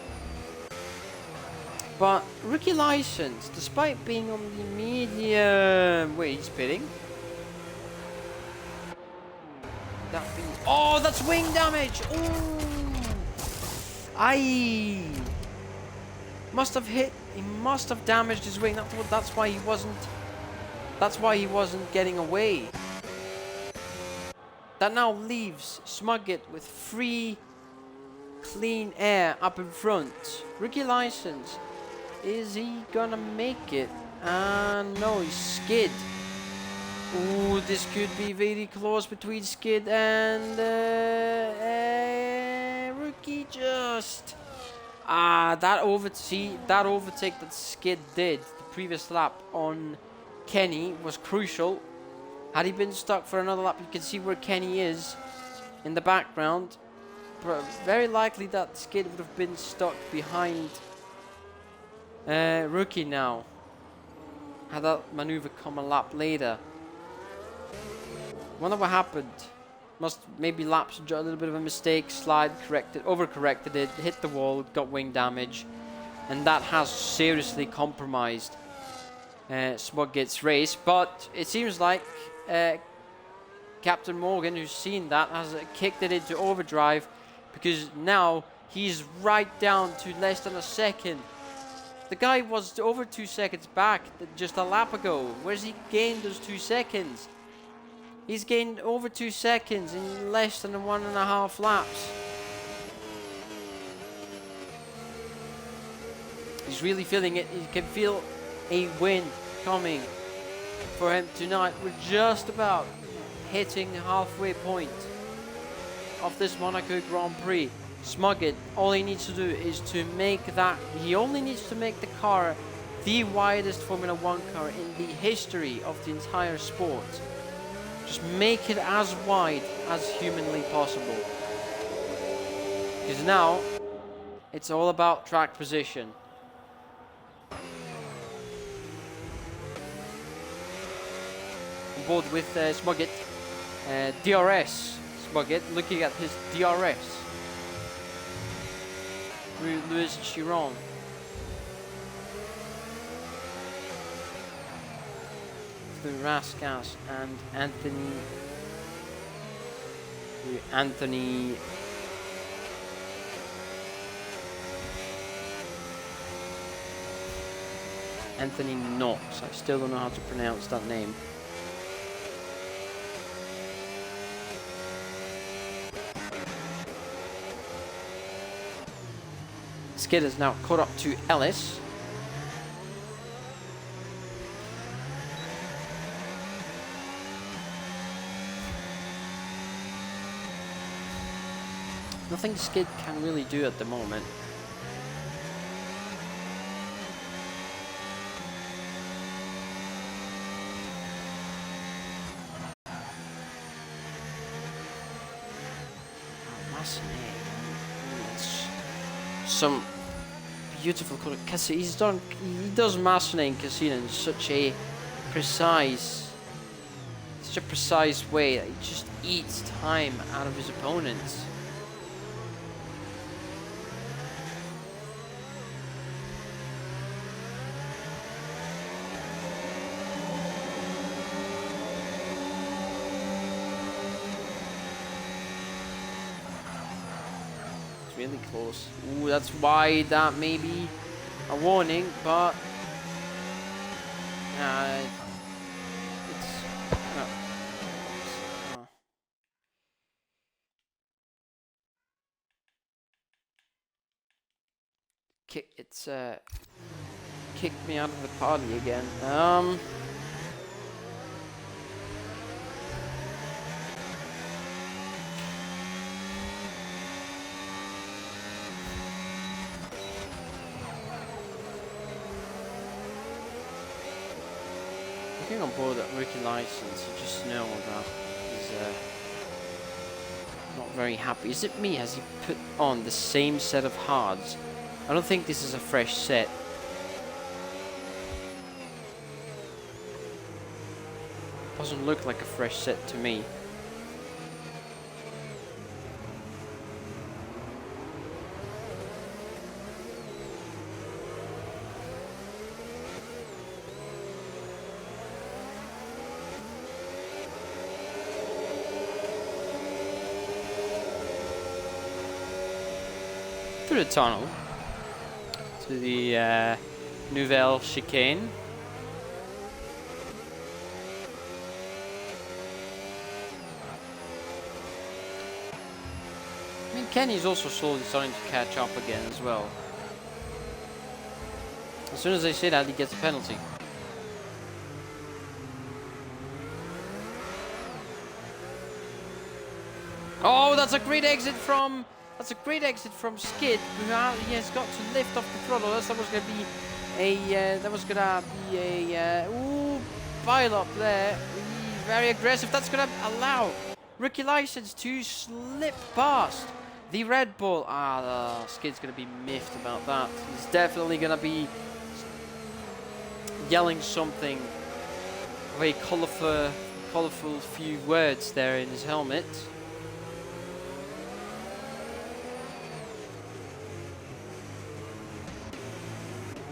But rookie license, despite being on the medium, wait, he's pitting. Oh, that's wing damage. Ooh, he must have damaged his wing. That's why he wasn't getting away. That now leaves Smugget with free, clean air up in front. Rookie license. Is he gonna make it? No, he's Skid. Ooh, this could be very close between Skid and Rookie. Just that overtake that Skid did the previous lap on Kenny was crucial. Had he been stuck for another lap, you can see where Kenny is in the background. But very likely that Skid would have been stuck behind Rookie now. Had that maneuver come a lap later. Wonder what happened. Maybe laps a little bit of a mistake, overcorrected it, hit the wall, got wing damage, and that has seriously compromised Smugget's race. But it seems like Captain Morgan, who's seen that, has kicked it into overdrive, because now he's right down to less than a second. The guy was over 2 seconds back just a lap ago. Where's he gained those 2 seconds? He's gained over 2 seconds in less than 1.5 laps. He's really feeling it. He can feel a win coming for him tonight. We're just about hitting the halfway point of this Monaco Grand Prix. Smuggett, all he needs to do is to make that, he only needs to make the car the widest Formula 1 car in the history of the entire sport. Just make it as wide as humanly possible. Because now, it's all about track position. On board with Smuggett, DRS Smuggett, looking at his DRS. Louis Chiron. Through Raskas and Anthony Knox. I still don't know how to pronounce that name. Skid is now caught up to Ellis. Nothing Skid can really do at the moment. Some beautiful color. He does Massenet and Cassina in such a precise way that he just eats time out of his opponents. Really close. Ooh, that's why that may be a warning, but it's kicked me out of the party again. Getting on board that rookie license, you just know that he's not very happy. Is it me? Has he put on the same set of hards? I don't think this is a fresh set. Doesn't look like a fresh set to me. Through the tunnel to the Nouvelle chicane. I mean, Kenny's also slowly starting to catch up again as well. As soon as they say that, he gets a penalty. Oh, that's a great exit from Skid. He has got to lift off the throttle. That was going to be a ooh, pile up there. Very aggressive. That's going to allow rookie license to slip past the Red Bull. Skid's going to be miffed about that. He's definitely going to be yelling something of a colourful few words there in his helmet.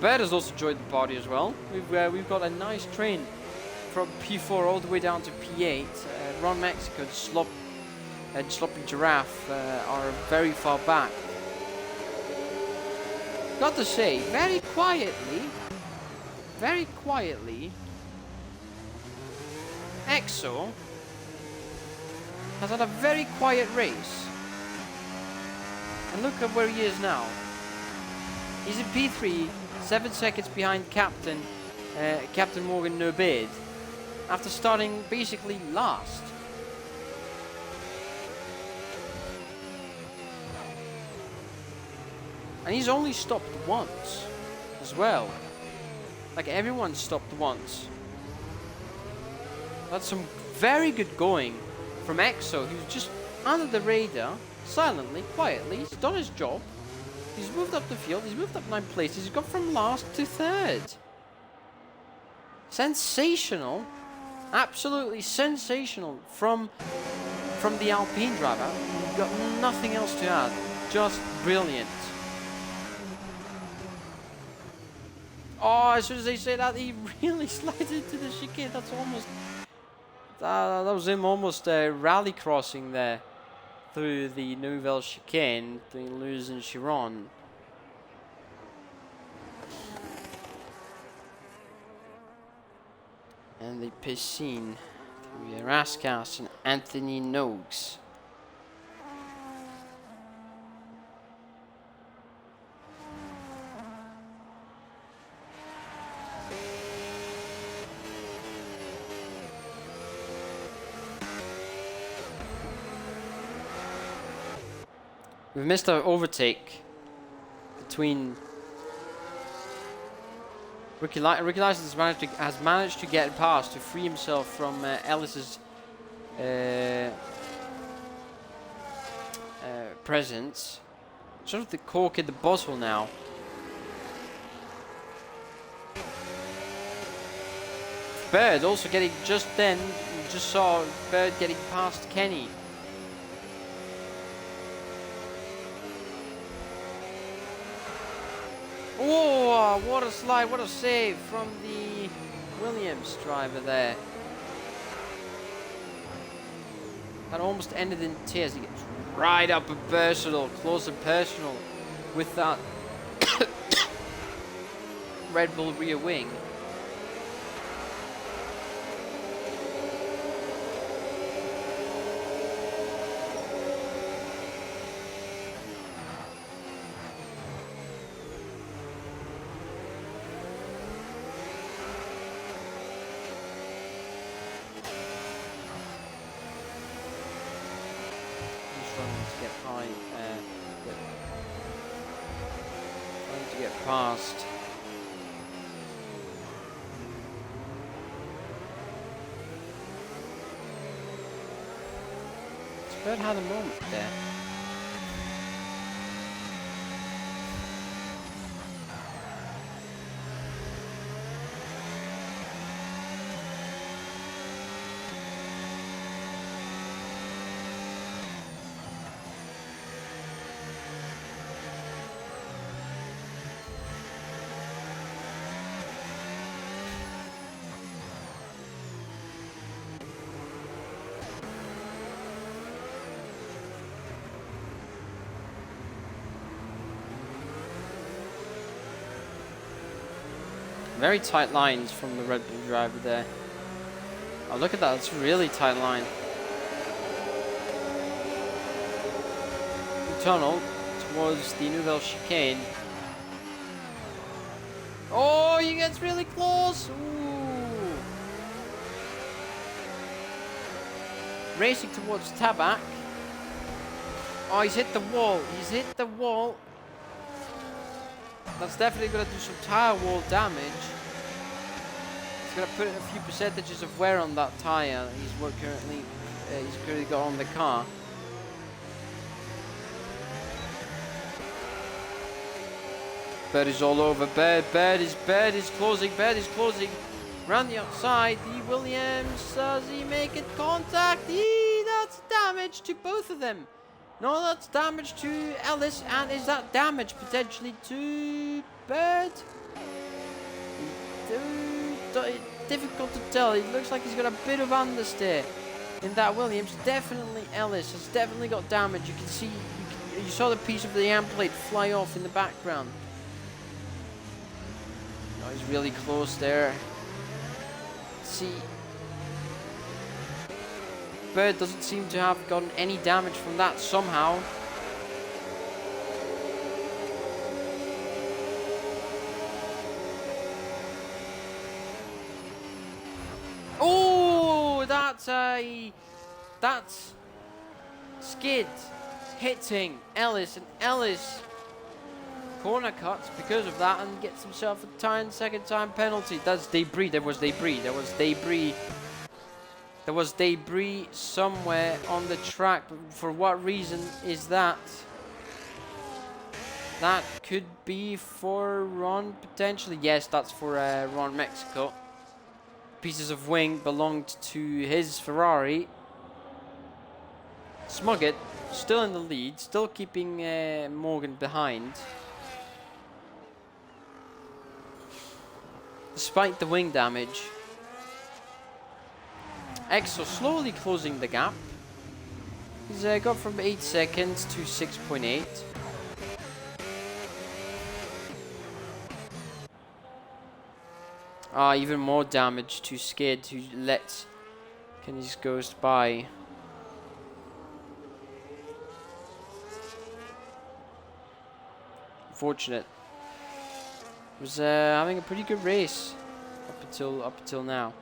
Bert has also joined the party as well. We've got a nice train from P4 all the way down to P8. Ron Mexico and Sloppy Giraffe are very far back. Got to say, very quietly, EXO has had a very quiet race. And look at where he is now. He's in P3, 7 seconds behind Captain Morgan Nobid, after starting basically last. And he's only stopped once as well. Like, everyone stopped once. That's some very good going from EXO, who's just under the radar, silently, quietly. He's done his job. He's moved up the field. He's moved up 9 places. He's gone from last to 3rd. Sensational. Absolutely sensational from the Alpine driver. We've got nothing else to add. Just brilliant. Oh, as soon as they say that, he really slides into the chicane. That's almost... that was him almost rally crossing there through the Nouvelle chicane, between Luz and Chiron. And the piscine through Erasmus and Anthony Noakes. We've missed our overtake between Ricky Lyson has managed to get past to free himself from Ellis's presence. Sort of the cork in the bottle now. Bird also getting, just then, you just saw Bird getting past Kenny. Oh, what a slide, what a save from the Williams driver there. That almost ended in tears. He gets right up and personal, close and personal with that Red Bull rear wing. Trying to get past. Bird had a moment there. Very tight lines from the Red Bull driver there. Oh, look at that. It's a really tight line. The tunnel towards the Nouvelle chicane. Oh, he gets really close. Ooh. Racing towards Tabak. Oh, he's hit the wall. He's hit the wall. That's definitely going to do some tyre wall damage. It's going to put a few percentages of wear on that tyre he's currently got on the car. Bird is all over. Bird is closing. Round the outside. The Williams, does he make it contact? That's damage to both of them. No, that's damage to Ellis, and is that damage potentially to Bird? Difficult to tell. It looks like he's got a bit of understeer in that Williams. Definitely Ellis has definitely got damage. You can see, you saw the piece of the amp plate fly off in the background. Oh, he's really close there. Let's see. Bird doesn't seem to have gotten any damage from that somehow. Oh, that's skid hitting Ellis, and Ellis corner cuts because of that and gets himself a second time penalty. That's debris. There was debris somewhere on the track, but for what reason is that? That could be for Ron potentially. Yes, that's for Ron Mexico. Pieces of wing belonged to his Ferrari. Smuggett still in the lead, still keeping Morgan behind. Despite the wing damage. Exo slowly closing the gap. He's got from 8 seconds to 6.8. Even more damage to Skid, who lets Kenny's Ghost by. Fortunate. Was having a pretty good race up until now.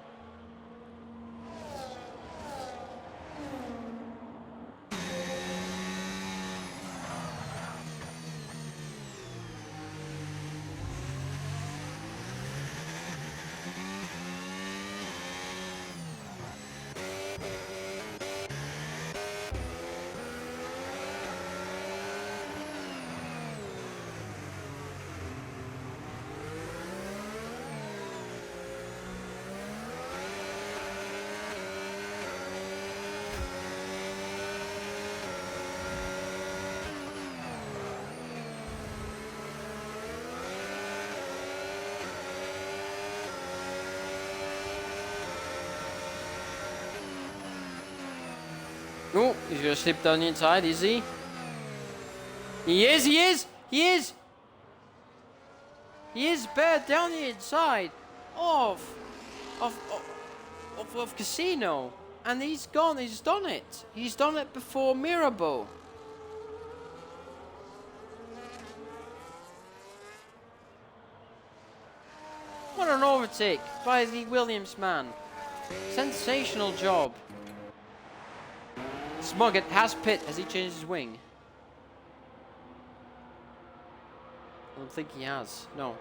Oh, he's gonna slip down the inside, is he? He is! Bird down the inside of Casino. And he's done it. He's done it before Mirabeau. What an overtake by the Williams man. Sensational job. Smuggett has pit as he changes his wing. I don't think he has. No.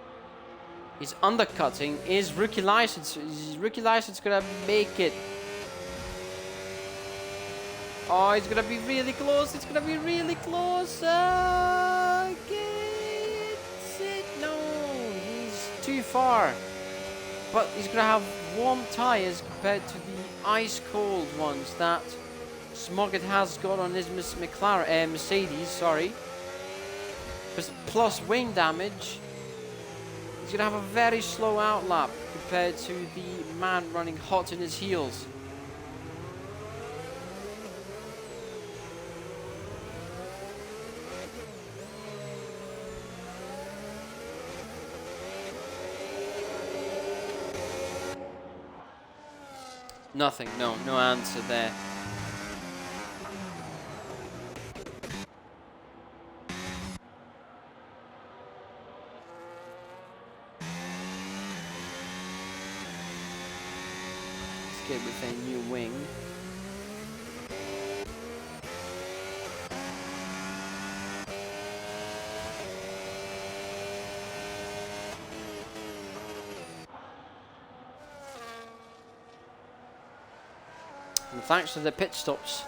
He's undercutting. Is rookie license? Is rookie license gonna make it? Oh, it's gonna be really close. It's gonna be really close. Gets it? No, he's too far. But he's gonna have warm tires compared to the ice cold ones that Smuggett has got on his Mercedes, sorry. Plus wing damage. He's gonna have a very slow outlap compared to the man running hot in his heels. Nothing, no answer there. With a new wing. And thanks to the pit stops,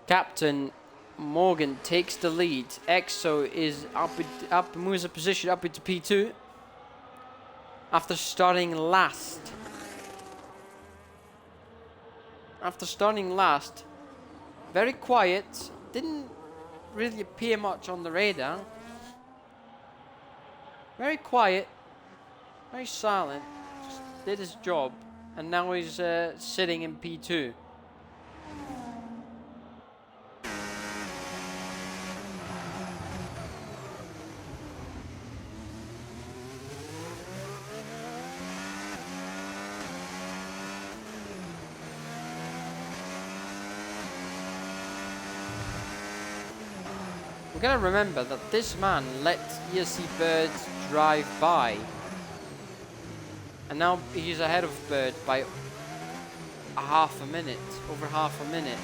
Captain Morgan takes the lead. Exo is moves a position up into P2 after starting last. Very quiet, didn't really appear much on the radar. Very quiet, very silent, just did his job, and now he's sitting in P2. we gotta remember that this man let ERC Bird drive by. And now he's ahead of Bird by half a minute, over half a minute.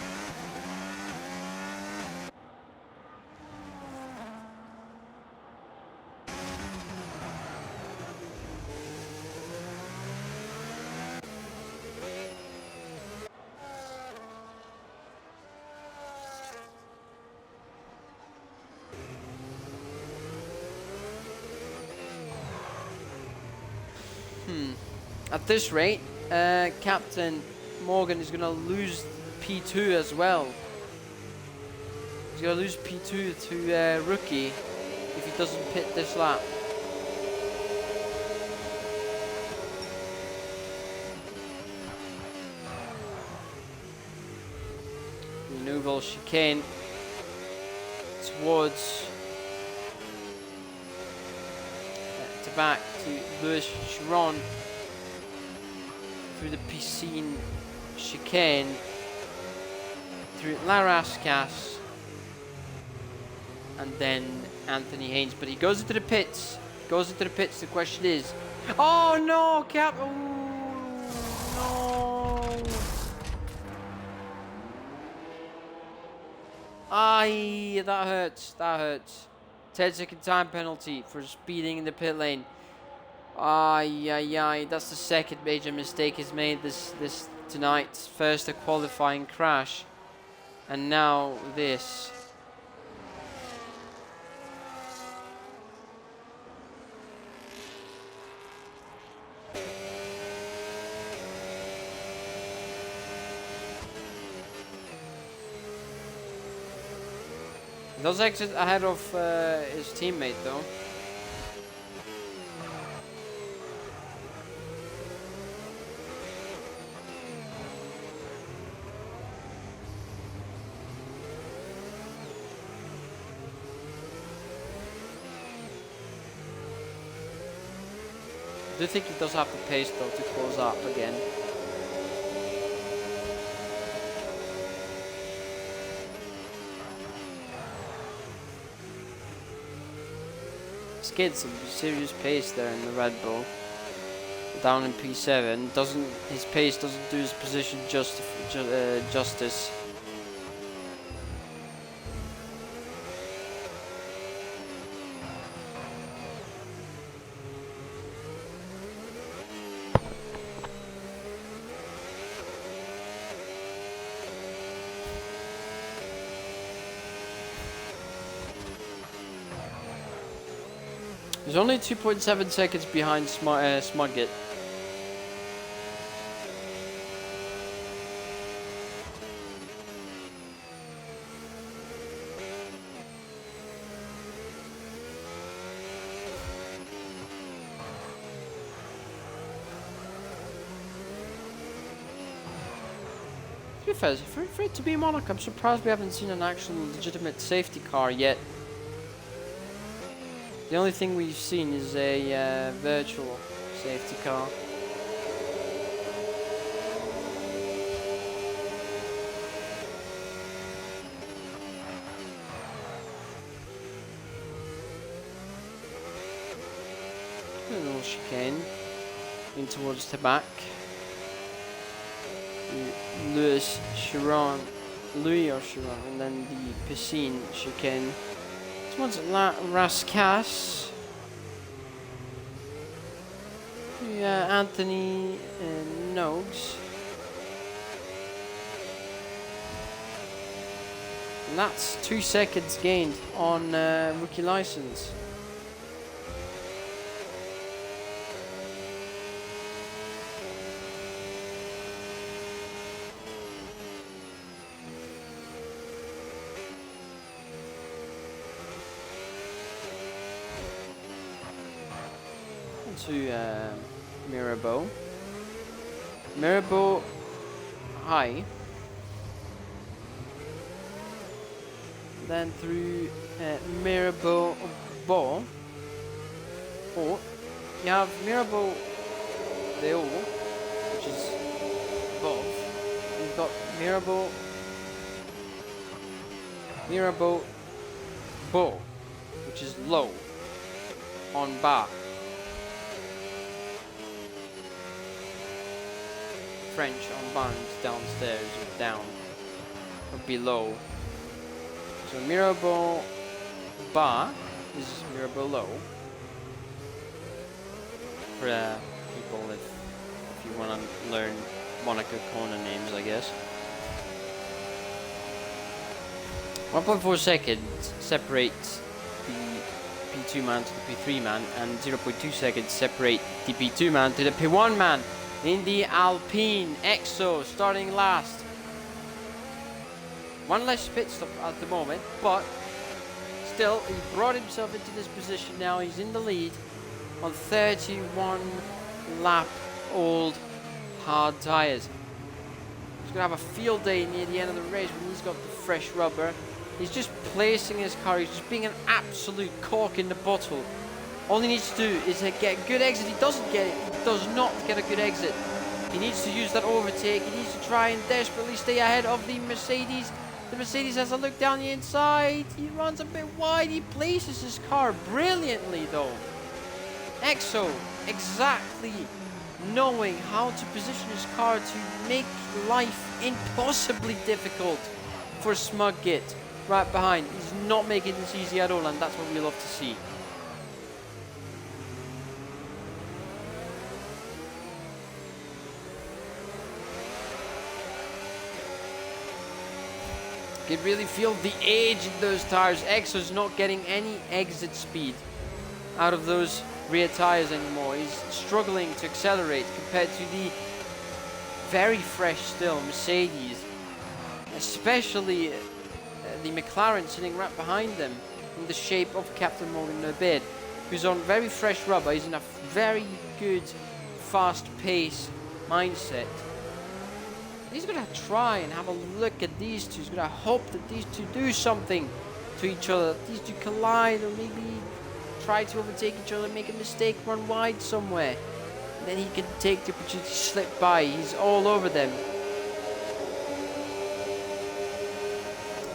At this rate, Captain Morgan is gonna lose P2 as well. He's gonna lose P2 to Rookie if he doesn't pit this lap. Renewable chicane towards to back to Louis Chiron through the Piscine chicane through La Rascasse and then Anthony Haynes, but he goes into the pits. The question is, oh no, Cap! Oh no! Aye, that hurts. 10-second time penalty for speeding in the pit lane. Aye, that's the second major mistake he's made this tonight. First a qualifying crash, and now this. He does exit ahead of his teammate though. I do think he does have the pace though to close up again. He's getting some serious pace there in the Red Bull. Down in P7, his pace doesn't do his position justice. He's only 2.7 seconds behind Smudget. To be fair, for it to be Monaco, I'm surprised we haven't seen an actual legitimate safety car yet. The only thing we've seen is a virtual safety car. A little chicane in towards the back. Louis or Chiron, and then the Piscine chicane. Towards La Rascasse. Yeah, Anthony Nogues. And that's 2 seconds gained on rookie license. To Mirabeau high, then through Mirabeau ball, or you have Mirabeau Léo, which is above. You've got Mirabeau Beau, which is low, en bas. French en bas is downstairs or down or below. So Mirabeau bas is Mirabeau low. For people if you want to learn Monaco corner names, I guess. 1.4 seconds separates the P2 man to the P3 man, and 0.2 seconds separate the P2 man to the P1 man in the Alpine. EXO starting last. One less pit stop at the moment, but still he brought himself into this position now. He's in the lead on 31 lap old hard tyres. He's going to have a field day near the end of the race when he's got the fresh rubber. He's just placing his car, he's just being an absolute cork in the bottle. All he needs to do is get a good exit. He doesn't get it, he does not get a good exit. He needs to use that overtake, he needs to try and desperately stay ahead of the Mercedes. The Mercedes has a look down the inside, he runs a bit wide, he places his car brilliantly though. EXO exactly knowing how to position his car to make life impossibly difficult for Smug-Git right behind. He's not making this easy at all, and that's what we love to see. You can really feel the age in those tires. EXO's not getting any exit speed out of those rear tires anymore. He's struggling to accelerate compared to the very fresh still Mercedes, especially the McLaren sitting right behind them in the shape of Captain Morgan Nobed, who's on very fresh rubber. He's in a very good fast pace mindset. He's going to try and have a look at these two. He's going to hope that these two do something to each other. These two collide, or maybe try to overtake each other, make a mistake, run wide somewhere. And then he can take the opportunity to slip by. He's all over them.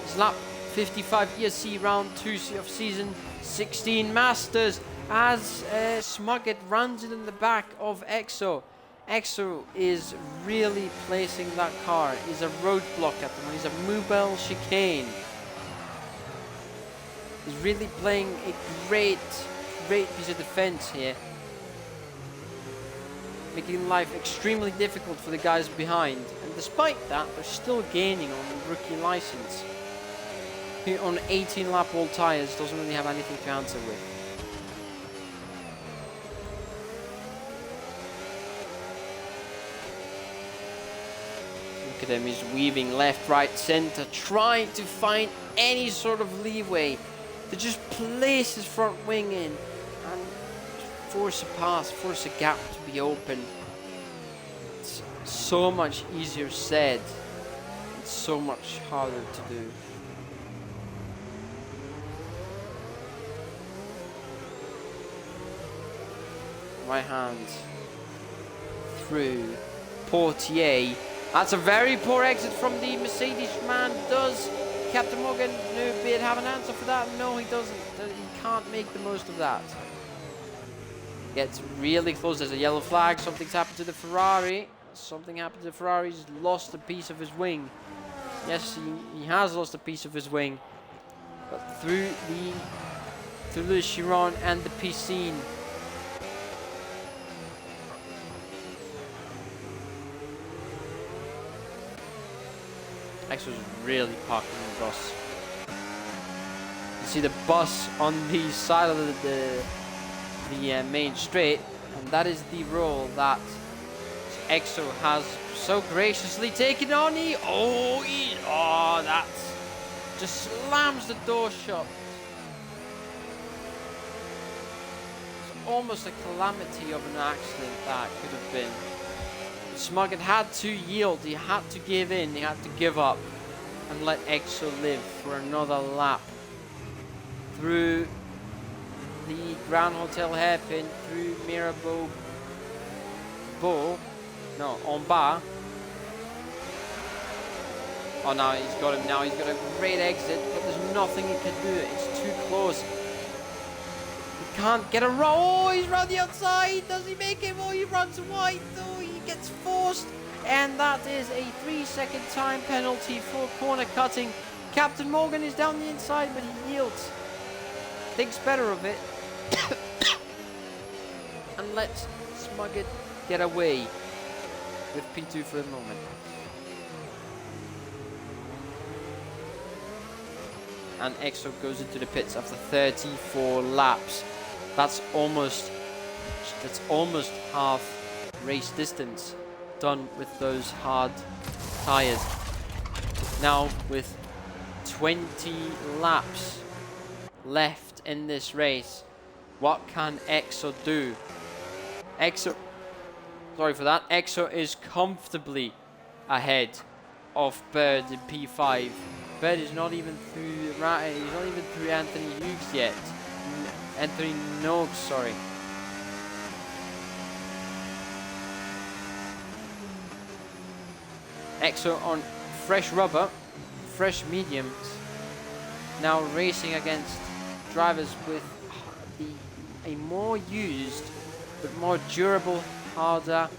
It's lap 55 ERC round 2 of season 16 Masters as Smug-Git runs it in the back of EXO. EXO is really placing that car. He's a roadblock at the moment. He's a mobile chicane. He's really playing a great piece of defense here, making life extremely difficult for the guys behind. And despite that, they're still gaining on the rookie license, who on 18 lap old tires doesn't really have anything to answer with. Look at him, he's weaving left, right, center, trying to find any sort of leeway to just place his front wing in and force a pass, force a gap to be open. It's so much easier said, it's so much harder to do. Right hand through Portier. That's a very poor exit from the Mercedes man. Does Captain Morgan Nobed have an answer for that? No, he doesn't. He can't make the most of that. Gets really close. There's a yellow flag. Something's happened to the Ferrari. Something happened to the Ferrari. He's lost a piece of his wing. Yes, he has lost a piece of his wing. But through the Chiron and the Piscine. EXO's really parking the bus. You see the bus on the side of the main straight, and that is the role that EXO has so graciously taken on. That just slams the door shut. It's almost a calamity of an accident that could have been. Smug-Git had to yield, he had to give in, he had to give up and let EXO live for another lap. Through the Grand Hotel hairpin, through Mirabeau, en bas. Oh, now he's got him. Now he's got a great exit, but there's nothing he can do. It's too close. He can't get a roll. Oh, he's round the outside. Does he make him? Oh, he runs wide. Oh, he gets forced. And that is a 3-second time penalty for corner cutting. Captain Morgan is down the inside, but he yields. Thinks better of it. And lets Smugget get away with P2 for a moment. And Exo goes into the pits after 34 laps. That's almost half race distance done with those hard tires. Now with 20 laps left in this race, what can Exo do? Exo is comfortably ahead of Bird in P5. Bird is not even through. He's not even through Anthony Hughes yet. Anthony Noakes, sorry. Exo on fresh rubber, fresh mediums. Now racing against drivers with a more used but more durable, harder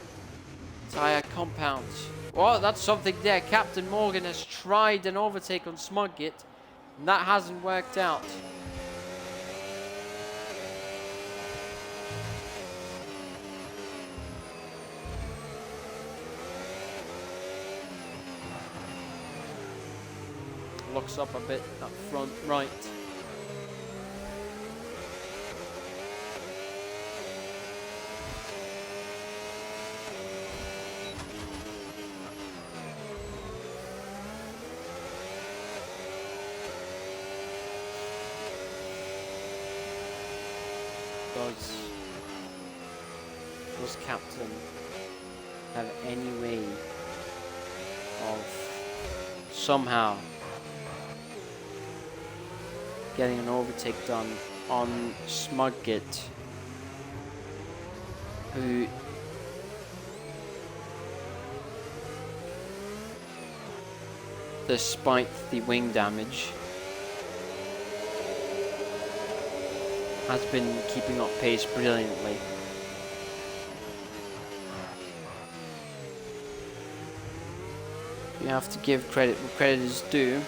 tire compounds. Well, that's something there. Captain Morgan has tried an overtake on Smugget, and that hasn't worked out. Locks up a bit up front right. Does Captain have any way of somehow getting an overtake done on Smugget, who despite the wing damage has been keeping up pace brilliantly. You have to give credit where credit is due.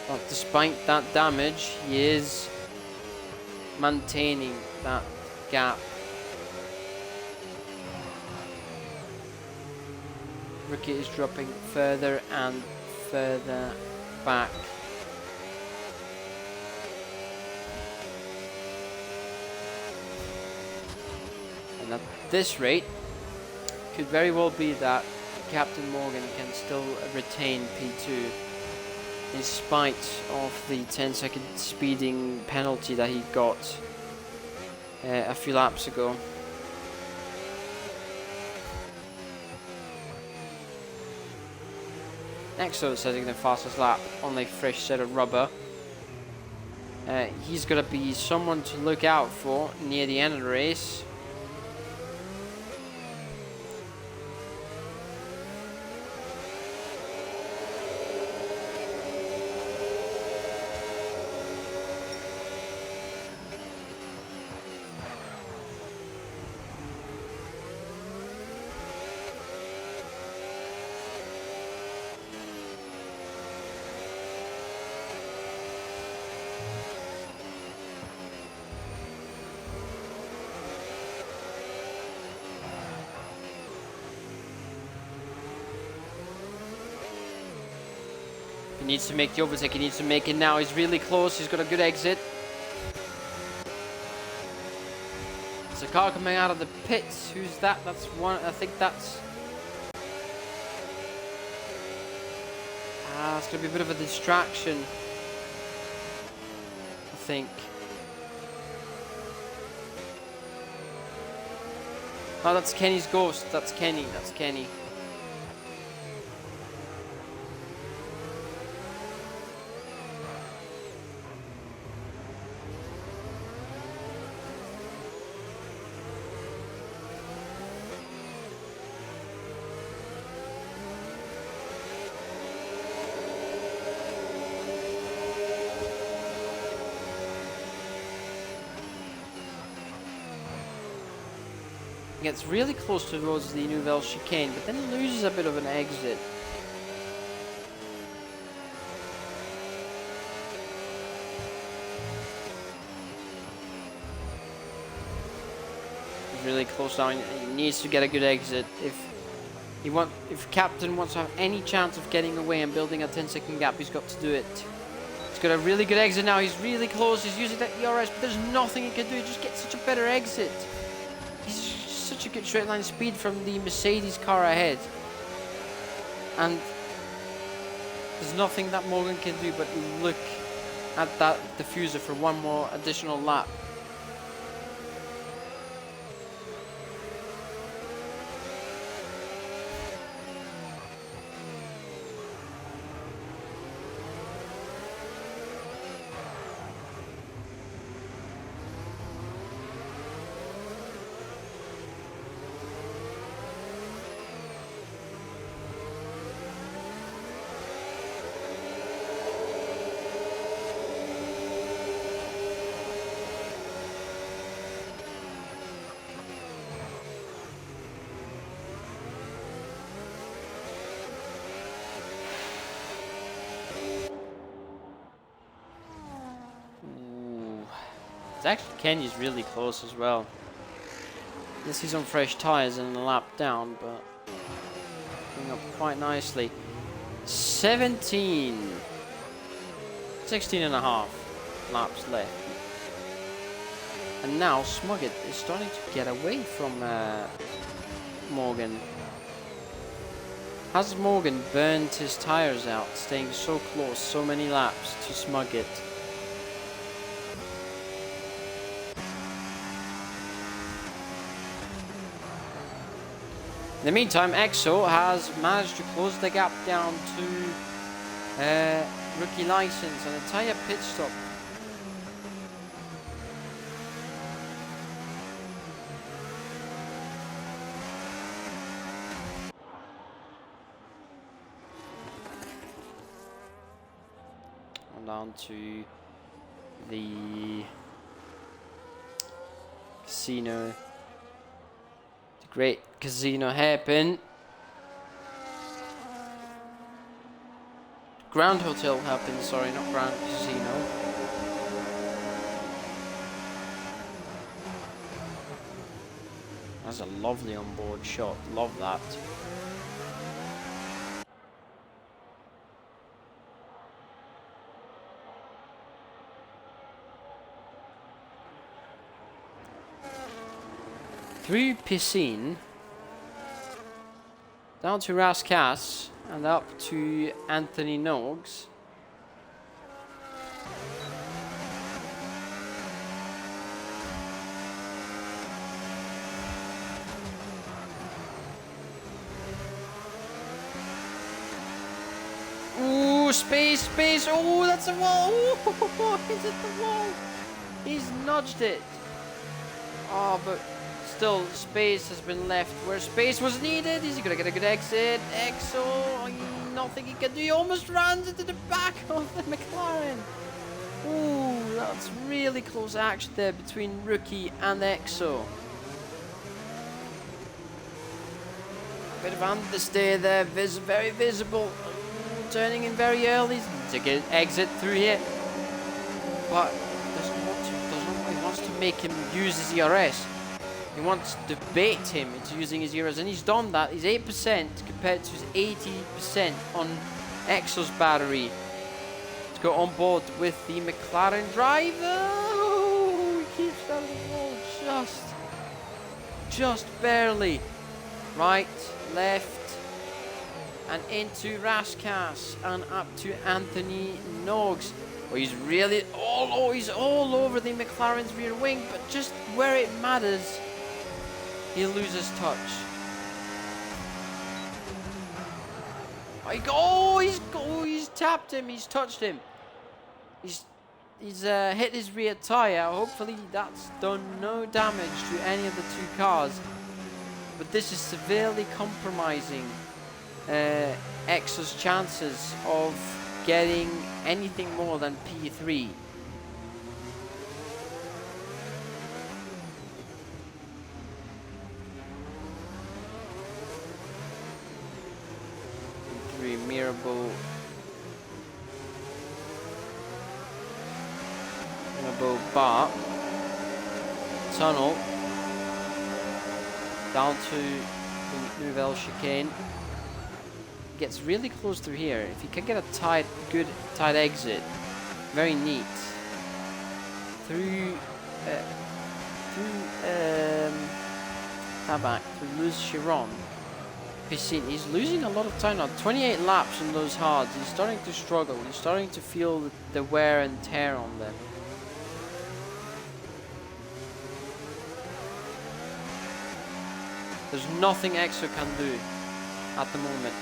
But despite that damage, he is maintaining that gap. Ricky is dropping further and further back. And at this rate, could very well be that Captain Morgan can still retain P2 in spite of the 10-second speeding penalty that he got a few laps ago. Exo setting the fastest lap on a fresh set of rubber. He's going to be someone to look out for near the end of the race. He needs to make the overtake, he needs to make it now. He's really close, he's got a good exit. There's a car coming out of the pits. Who's that? That's one, I think that's... it's going to be a bit of a distraction, I think. Oh, that's Kenny's ghost. That's Kenny, that's Kenny. gets really close towards the Nouvelle chicane, but then loses a bit of an exit. He's really close down. He needs to get a good exit. If Captain wants to have any chance of getting away and building a 10-second gap, he's got to do it. He's got a really good exit now. He's really close. He's using that ERS, but there's nothing he can do. He just gets such a better exit. He's such a good straight line speed from the Mercedes car ahead. And there's nothing that Morgan can do but look at that diffuser for one more additional lap. Actually, Kenya's really close as well. Yes, he's on fresh tyres and a lap down, but going up quite nicely. 16 and a half laps left. And now Smugget is starting to get away from Morgan. Has Morgan burned his tyres out, staying so close, so many laps to Smugget? In the meantime, EXO has managed to close the gap down to rookie license and a tyre pit stop. And down to the casino. Great casino hairpin. Grand Hotel hairpin, sorry, not Grand Casino. That's a lovely onboard shot, love that. Through Piscine, down to Rascasse, and up to Anthony Nogues. Ooh, space, oh, that's a wall, ooh, he's at the wall, he's nudged it. Oh, but still, space has been left where space was needed. Is he gonna get a good exit? EXO, nothing he can do. He almost runs into the back of the McLaren. Ooh, that's really close action there between Rookie and EXO. A bit of understeer there, very visible. Ooh, turning in very early. To get an exit through here, but doesn't want he wants to make him use his ERS. He wants to bait him into using his ERS, and he's done that. He's 8% compared to his 80% on EXO's battery. Let's go on board with the McLaren driver. Oh, he keeps out of the wall just barely. Right, left, and into Rascasse, and up to Anthony Nogues. Oh, he's really he's all over the McLaren's rear wing, but just where it matters, he loses touch. He's tapped him. He's touched him. He's hit his rear tire. Hopefully that's done no damage to any of the two cars. But this is severely compromising EXO's chances of getting anything more than P3. Monaco bar tunnel down to the Nouvelle chicane. Gets really close through here. If you can get a good tight exit, very neat. Through Tabac, through Luz Chiron. He's losing a lot of time now. 28 laps on those hards. He's starting to struggle. He's starting to feel the wear and tear on them. There's nothing EXO can do at the moment.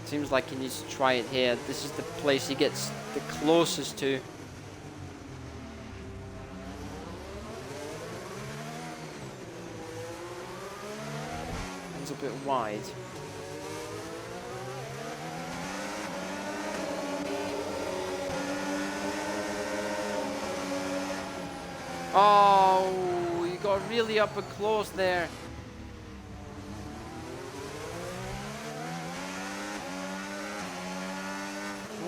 Seems like he needs to try it here. This is the place he gets the closest to. It's a bit wide. Oh, you got really up and close there.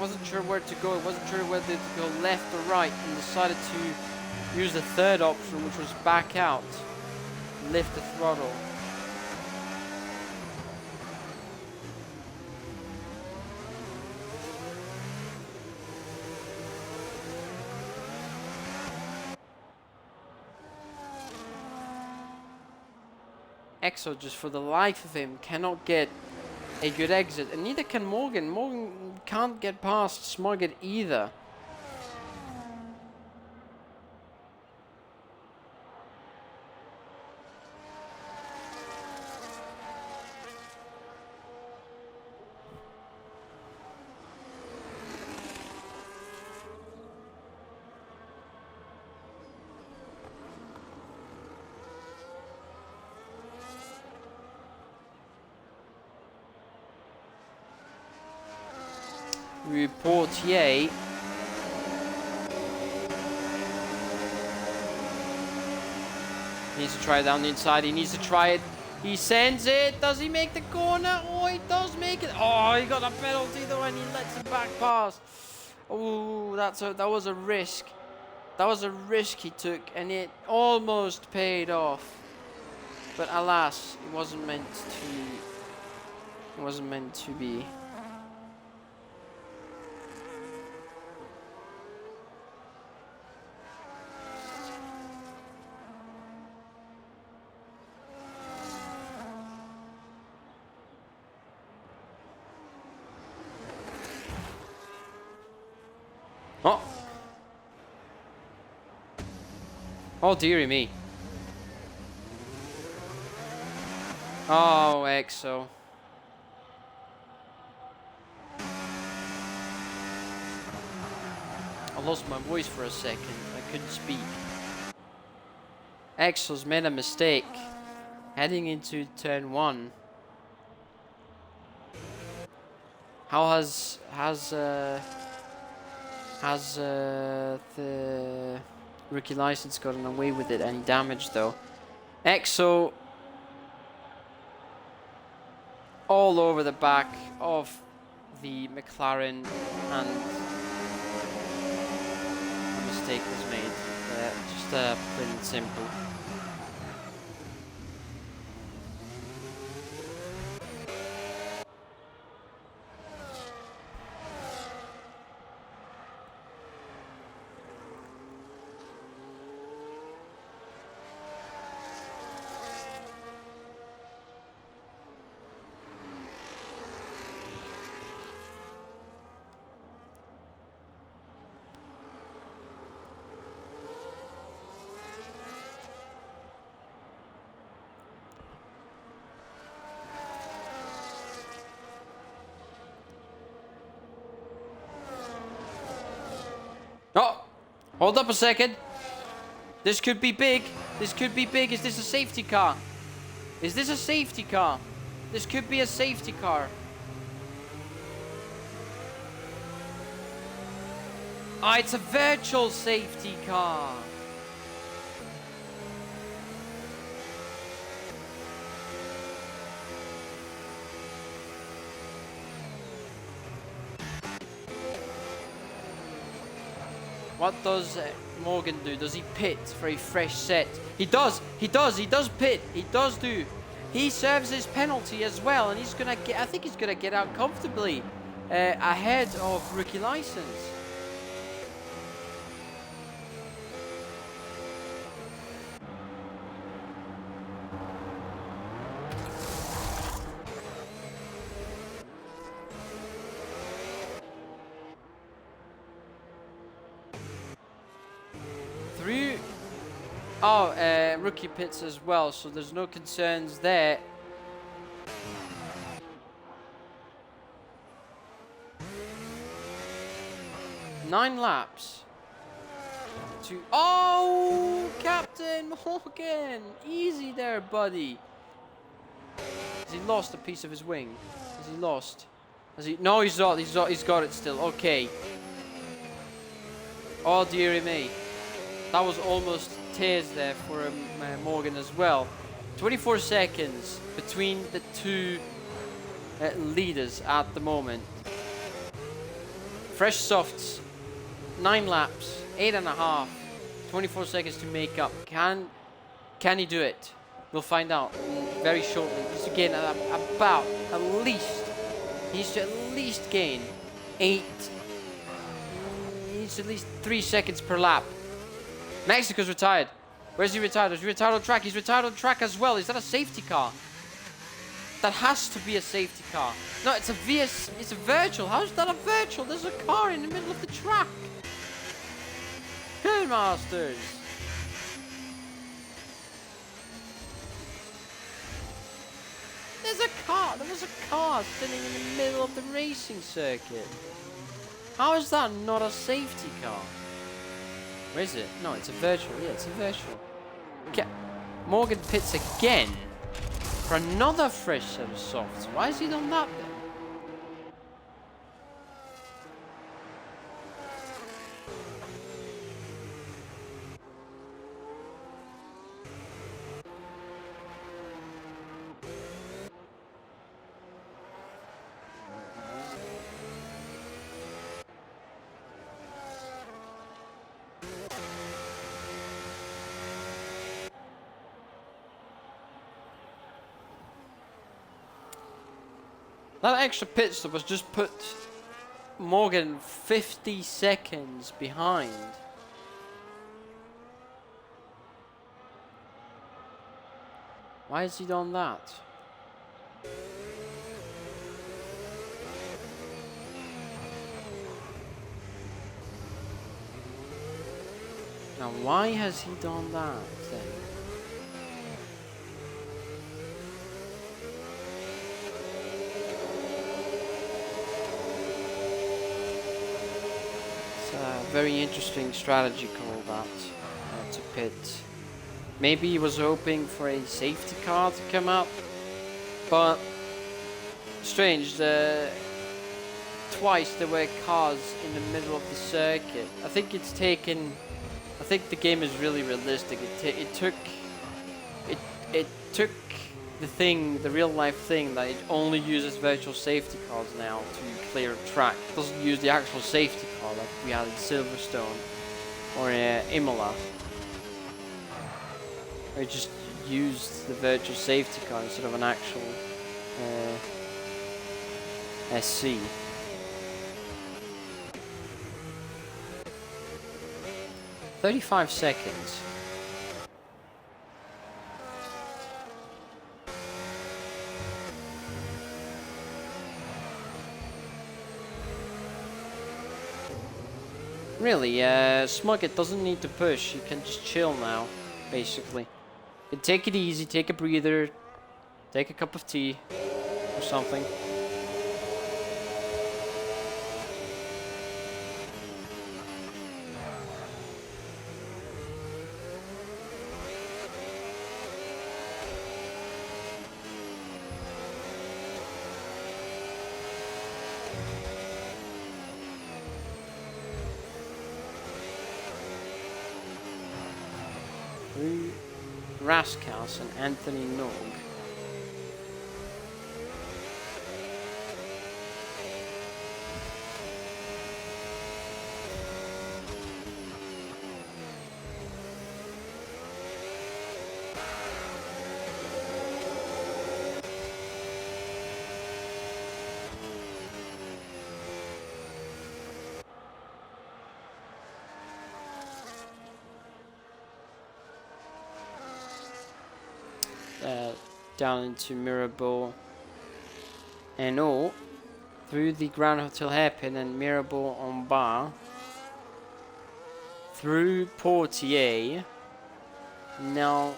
Wasn't sure where to go. Wasn't sure whether to go left or right, and decided to use the third option, which was back out, lift the throttle. EXO, just for the life of him, cannot get a good exit, and neither can Morgan. Morgan can't get past Smugget either. Portier. Needs to try it down the inside. He needs to try it. He sends it. Does he make the corner? Oh, he does make it. Oh, he got a penalty though, and he lets it back pass. Oh, that was a risk. That was a risk he took, and it almost paid off. But alas, it wasn't meant to. It wasn't meant to be. Oh! Oh, dearie me. Oh, EXO. I lost my voice for a second. I couldn't speak. EXO's made a mistake. Heading into turn 1. How has the rookie license gotten away with it? Any damage though? EXO all over the back of the McLaren, and a mistake was made. Just plain and simple. Oh, hold up a second. This could be big. This could be big. Is this a safety car? Is this a safety car? This could be a safety car. Ah, it's a virtual safety car. What does Morgan do? Does he pit for a fresh set? He does. He does pit. He does do. He serves his penalty as well, and he's gonna get. I think he's gonna get out comfortably ahead of rookie license. Rookie pits as well, so there's no concerns there. Nine laps. Oh, Captain Morgan! Easy there, buddy. Has he lost a piece of his wing? Has he lost? Has he? No, he's not. He's got it still. Okay. Oh, dearie me. That was almost tears there for Morgan as well. 24 seconds between the two leaders at the moment. Fresh softs, 9 laps, 8.5, 24 seconds to make up. Can he do it? We'll find out very shortly. He's to gain about at least. He needs to at least gain 8. He needs at least 3 seconds per lap. Mexico's retired. Where's he retired? Is he retired on track? He's retired on track as well. Is that a safety car? That has to be a safety car. No, it's a VS. It's a virtual. How is that a virtual? There's a car in the middle of the track. Good masters. There's a car. There was a car sitting in the middle of the racing circuit. How is that not a safety car? Where is it? No, it's a virtual. Yeah, it's a virtual. Morgan pits again for another fresh set of softs. Why has he done that then? That extra pit stop was just put Morgan 50 seconds behind. Why has he done that? Now, why has he done that then? Very interesting strategy call that to pit. Maybe he was hoping for a safety car to come up, but strange. Twice there were cars in the middle of the circuit. I think it's taken. I think the game is really realistic. It took the real life thing that it only uses virtual safety cars now to clear a track. It doesn't use the actual safety car like we had in Silverstone or Imola. It just used the virtual safety car instead of an actual SC. "35 seconds. Really, Smugget doesn't need to push. You can just chill now, basically. You can take it easy, take a breather, take a cup of tea or something. Raskas and Anthony Nog. Down into Mirabeau and all through the Grand Hotel hairpin and Mirabeau en bas through Portier, now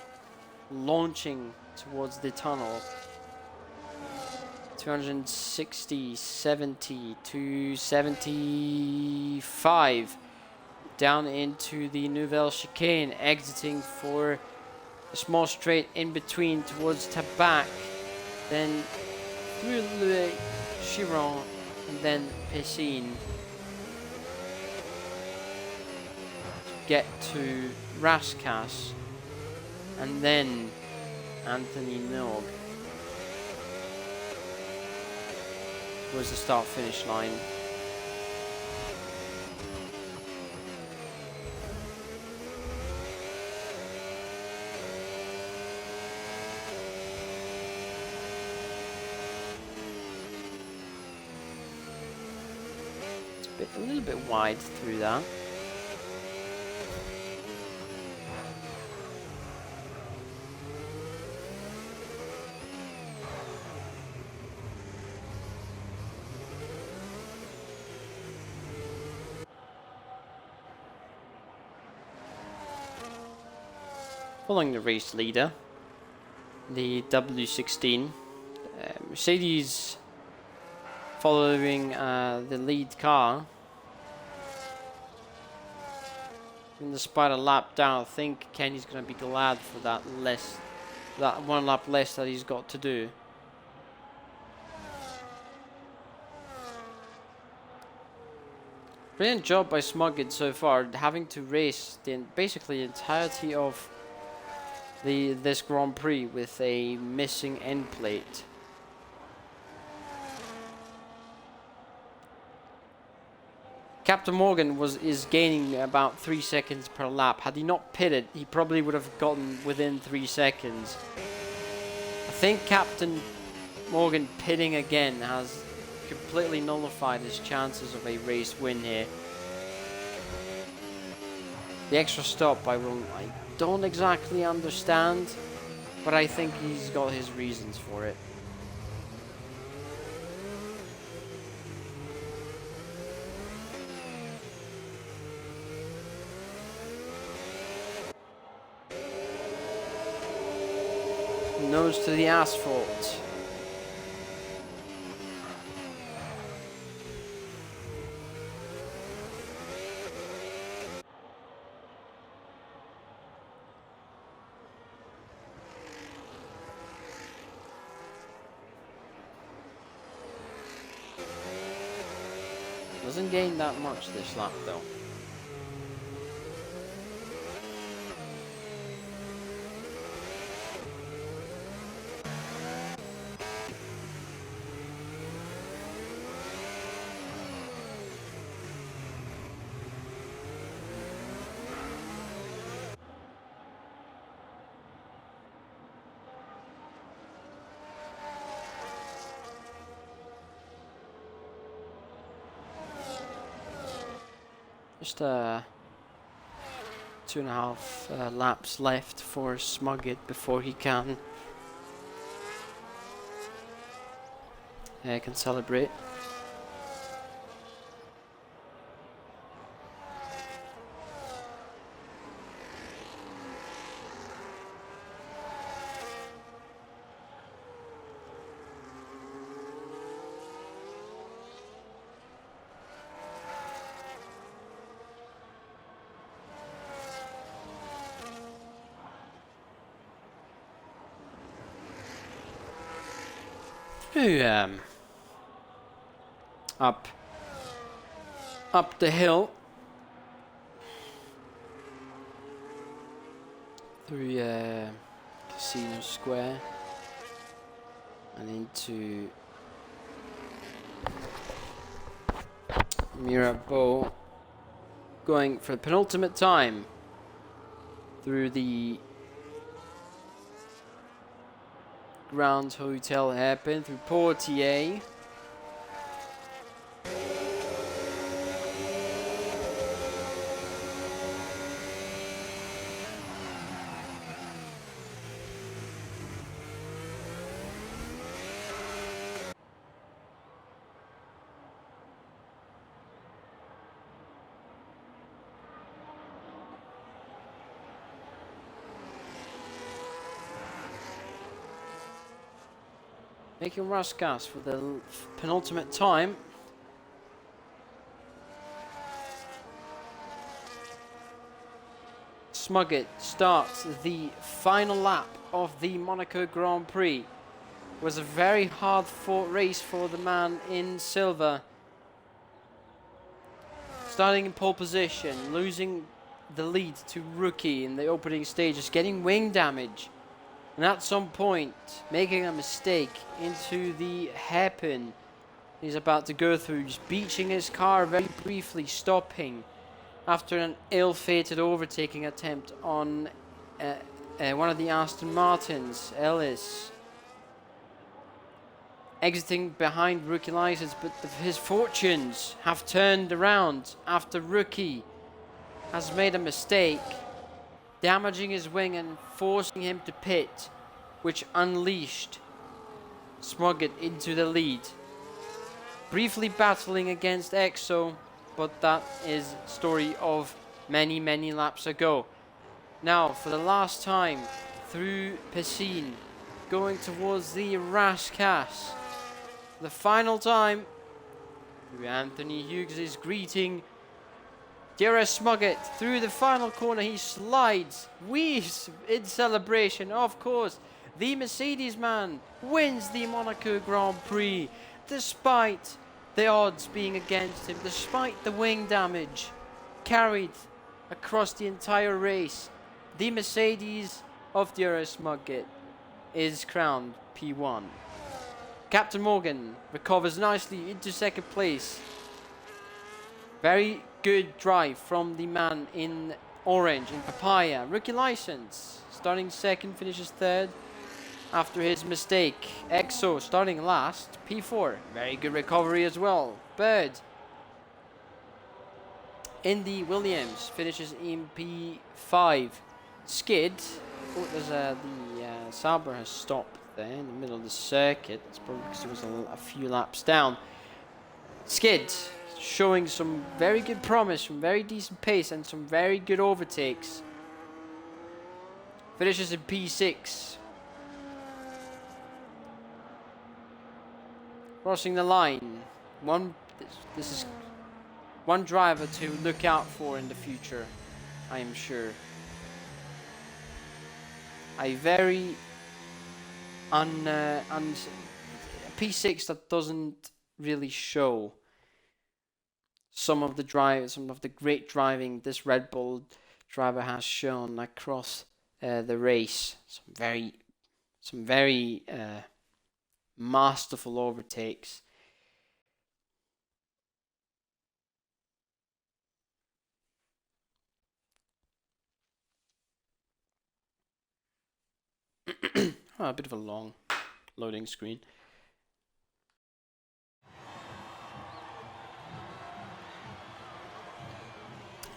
launching towards the tunnel. 260, 70 to 75 down into the Nouvelle Chicane, exiting for a small straight in between towards Tabac, then through Le Chiron, and then Pessine. Get to Raskas, and then Anthony Nog was the start-finish line. A little bit wide through that. Following the race leader, the W16, Mercedes following the lead car. And despite a lap down, I think Kenny's going to be glad for that one lap less that he's got to do. Brilliant job by Smuggett so far, having to race basically the entirety of this Grand Prix with a missing end plate. Captain Morgan is gaining about 3 seconds per lap. Had he not pitted, he probably would have gotten within 3 seconds. I think Captain Morgan pitting again has completely nullified his chances of a race win here. The extra stop I don't exactly understand, but I think he's got his reasons for it. Nose to the asphalt. Doesn't gain that much this lap though. Just 2.5 laps left for Smuggett before he can celebrate. Up the hill through Casino Square and into Mirabeau, going for the penultimate time through the Grand Hotel hairpin, through Portier. Making Raskas for the penultimate time. Smuggett starts the final lap of the Monaco Grand Prix. It was a very hard fought race for the man in silver. Starting in pole position, losing the lead to Rookie in the opening stages, getting wing damage. And at some point, making a mistake into the hairpin he's about to go through, just beaching his car very briefly, stopping after an ill-fated overtaking attempt on one of the Aston Martins, Ellis. Exiting behind Rookie license, but his fortunes have turned around after Rookie has made a mistake, damaging his wing and forcing him to pit, which unleashed Smuggett into the lead. Briefly battling against EXO, but that is story of many, many laps ago. Now, for the last time, through Pessin, going towards the Raskas. The final time, through Anthony Hughes' greeting, DRS Smuggett through the final corner, he slides, weaves in celebration. Of course, the Mercedes man wins the Monaco Grand Prix, despite the odds being against him, despite the wing damage carried across the entire race. The Mercedes of DRS Smuggett is crowned P1. Captain Morgan recovers nicely into second place. Very good drive from the man in orange, in papaya. Rookie license, starting second, finishes third after his mistake. EXO starting last, P4. Very good recovery as well. Bird in the Williams finishes in P5. Skid, oh, there's the Sauber has stopped there in the middle of the circuit. That's probably because it was a few laps down. Skid showing some very good promise, some very decent pace and some very good overtakes. Finishes in P6. Crossing the line. This is one driver to look out for in the future, I am sure. A very P6 that doesn't really show some of the great driving this Red Bull driver has shown across the race. Some very masterful overtakes. Oh, a bit of a long loading screen.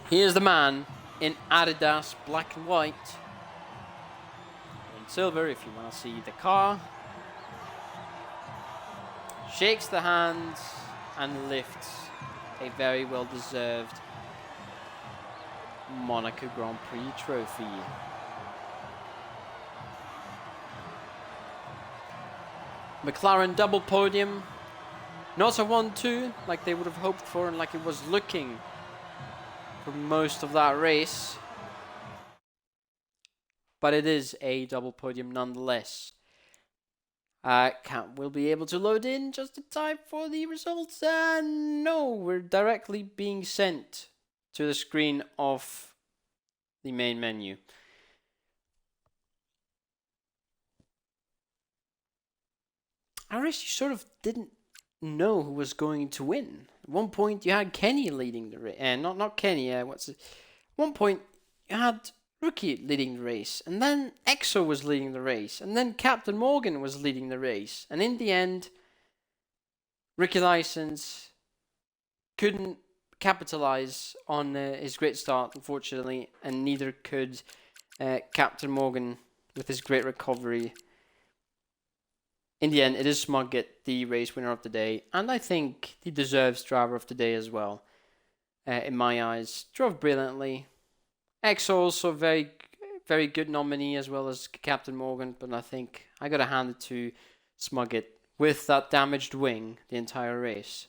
Here's the man in Adidas black and white, in silver if you want to see the car. Shakes the hand and lifts a very well deserved Monaco Grand Prix trophy. McLaren double podium, not a 1-2 like they would have hoped for and like it was looking for most of that race, but it is a double podium nonetheless. We'll be able to load in just in time for the results. No, we're directly being sent to the screen of the main menu. race you sort of didn't know who was going to win. At one point you had Kenny leading the race, not Kenny. At one point you had Rookie leading the race, and then EXO was leading the race, and then Captain Morgan was leading the race, and in the end, Rookie License couldn't capitalize on his great start, unfortunately, and neither could Captain Morgan with his great recovery. In the end, it is Smuggett, the race winner of the day, and I think he deserves driver of the day as well. In my eyes, drove brilliantly. EXO also very, very good nominee as well as Captain Morgan, but I think I gotta hand it to Smuggett with that damaged wing the entire race.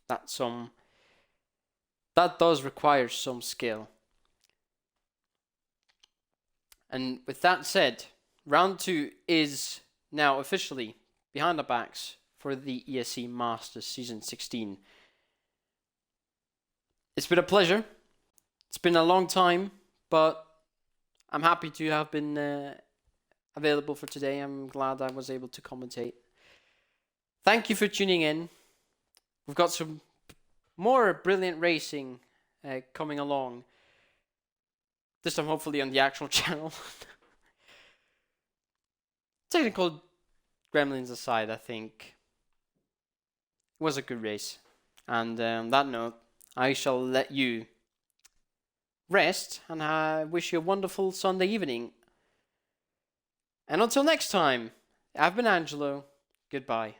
That does require some skill. And with that said, round 2 is now officially behind the backs for the ERC Masters Season 16. It's been a pleasure. It's been a long time, but I'm happy to have been available for today. I'm glad I was able to commentate. Thank you for tuning in. We've got some more brilliant racing coming along. This time hopefully on the actual channel. Technical gremlins aside, I think it was a good race. And on that note, I shall let you rest, and I wish you a wonderful Sunday evening. And until next time, I've been Angelo. Goodbye.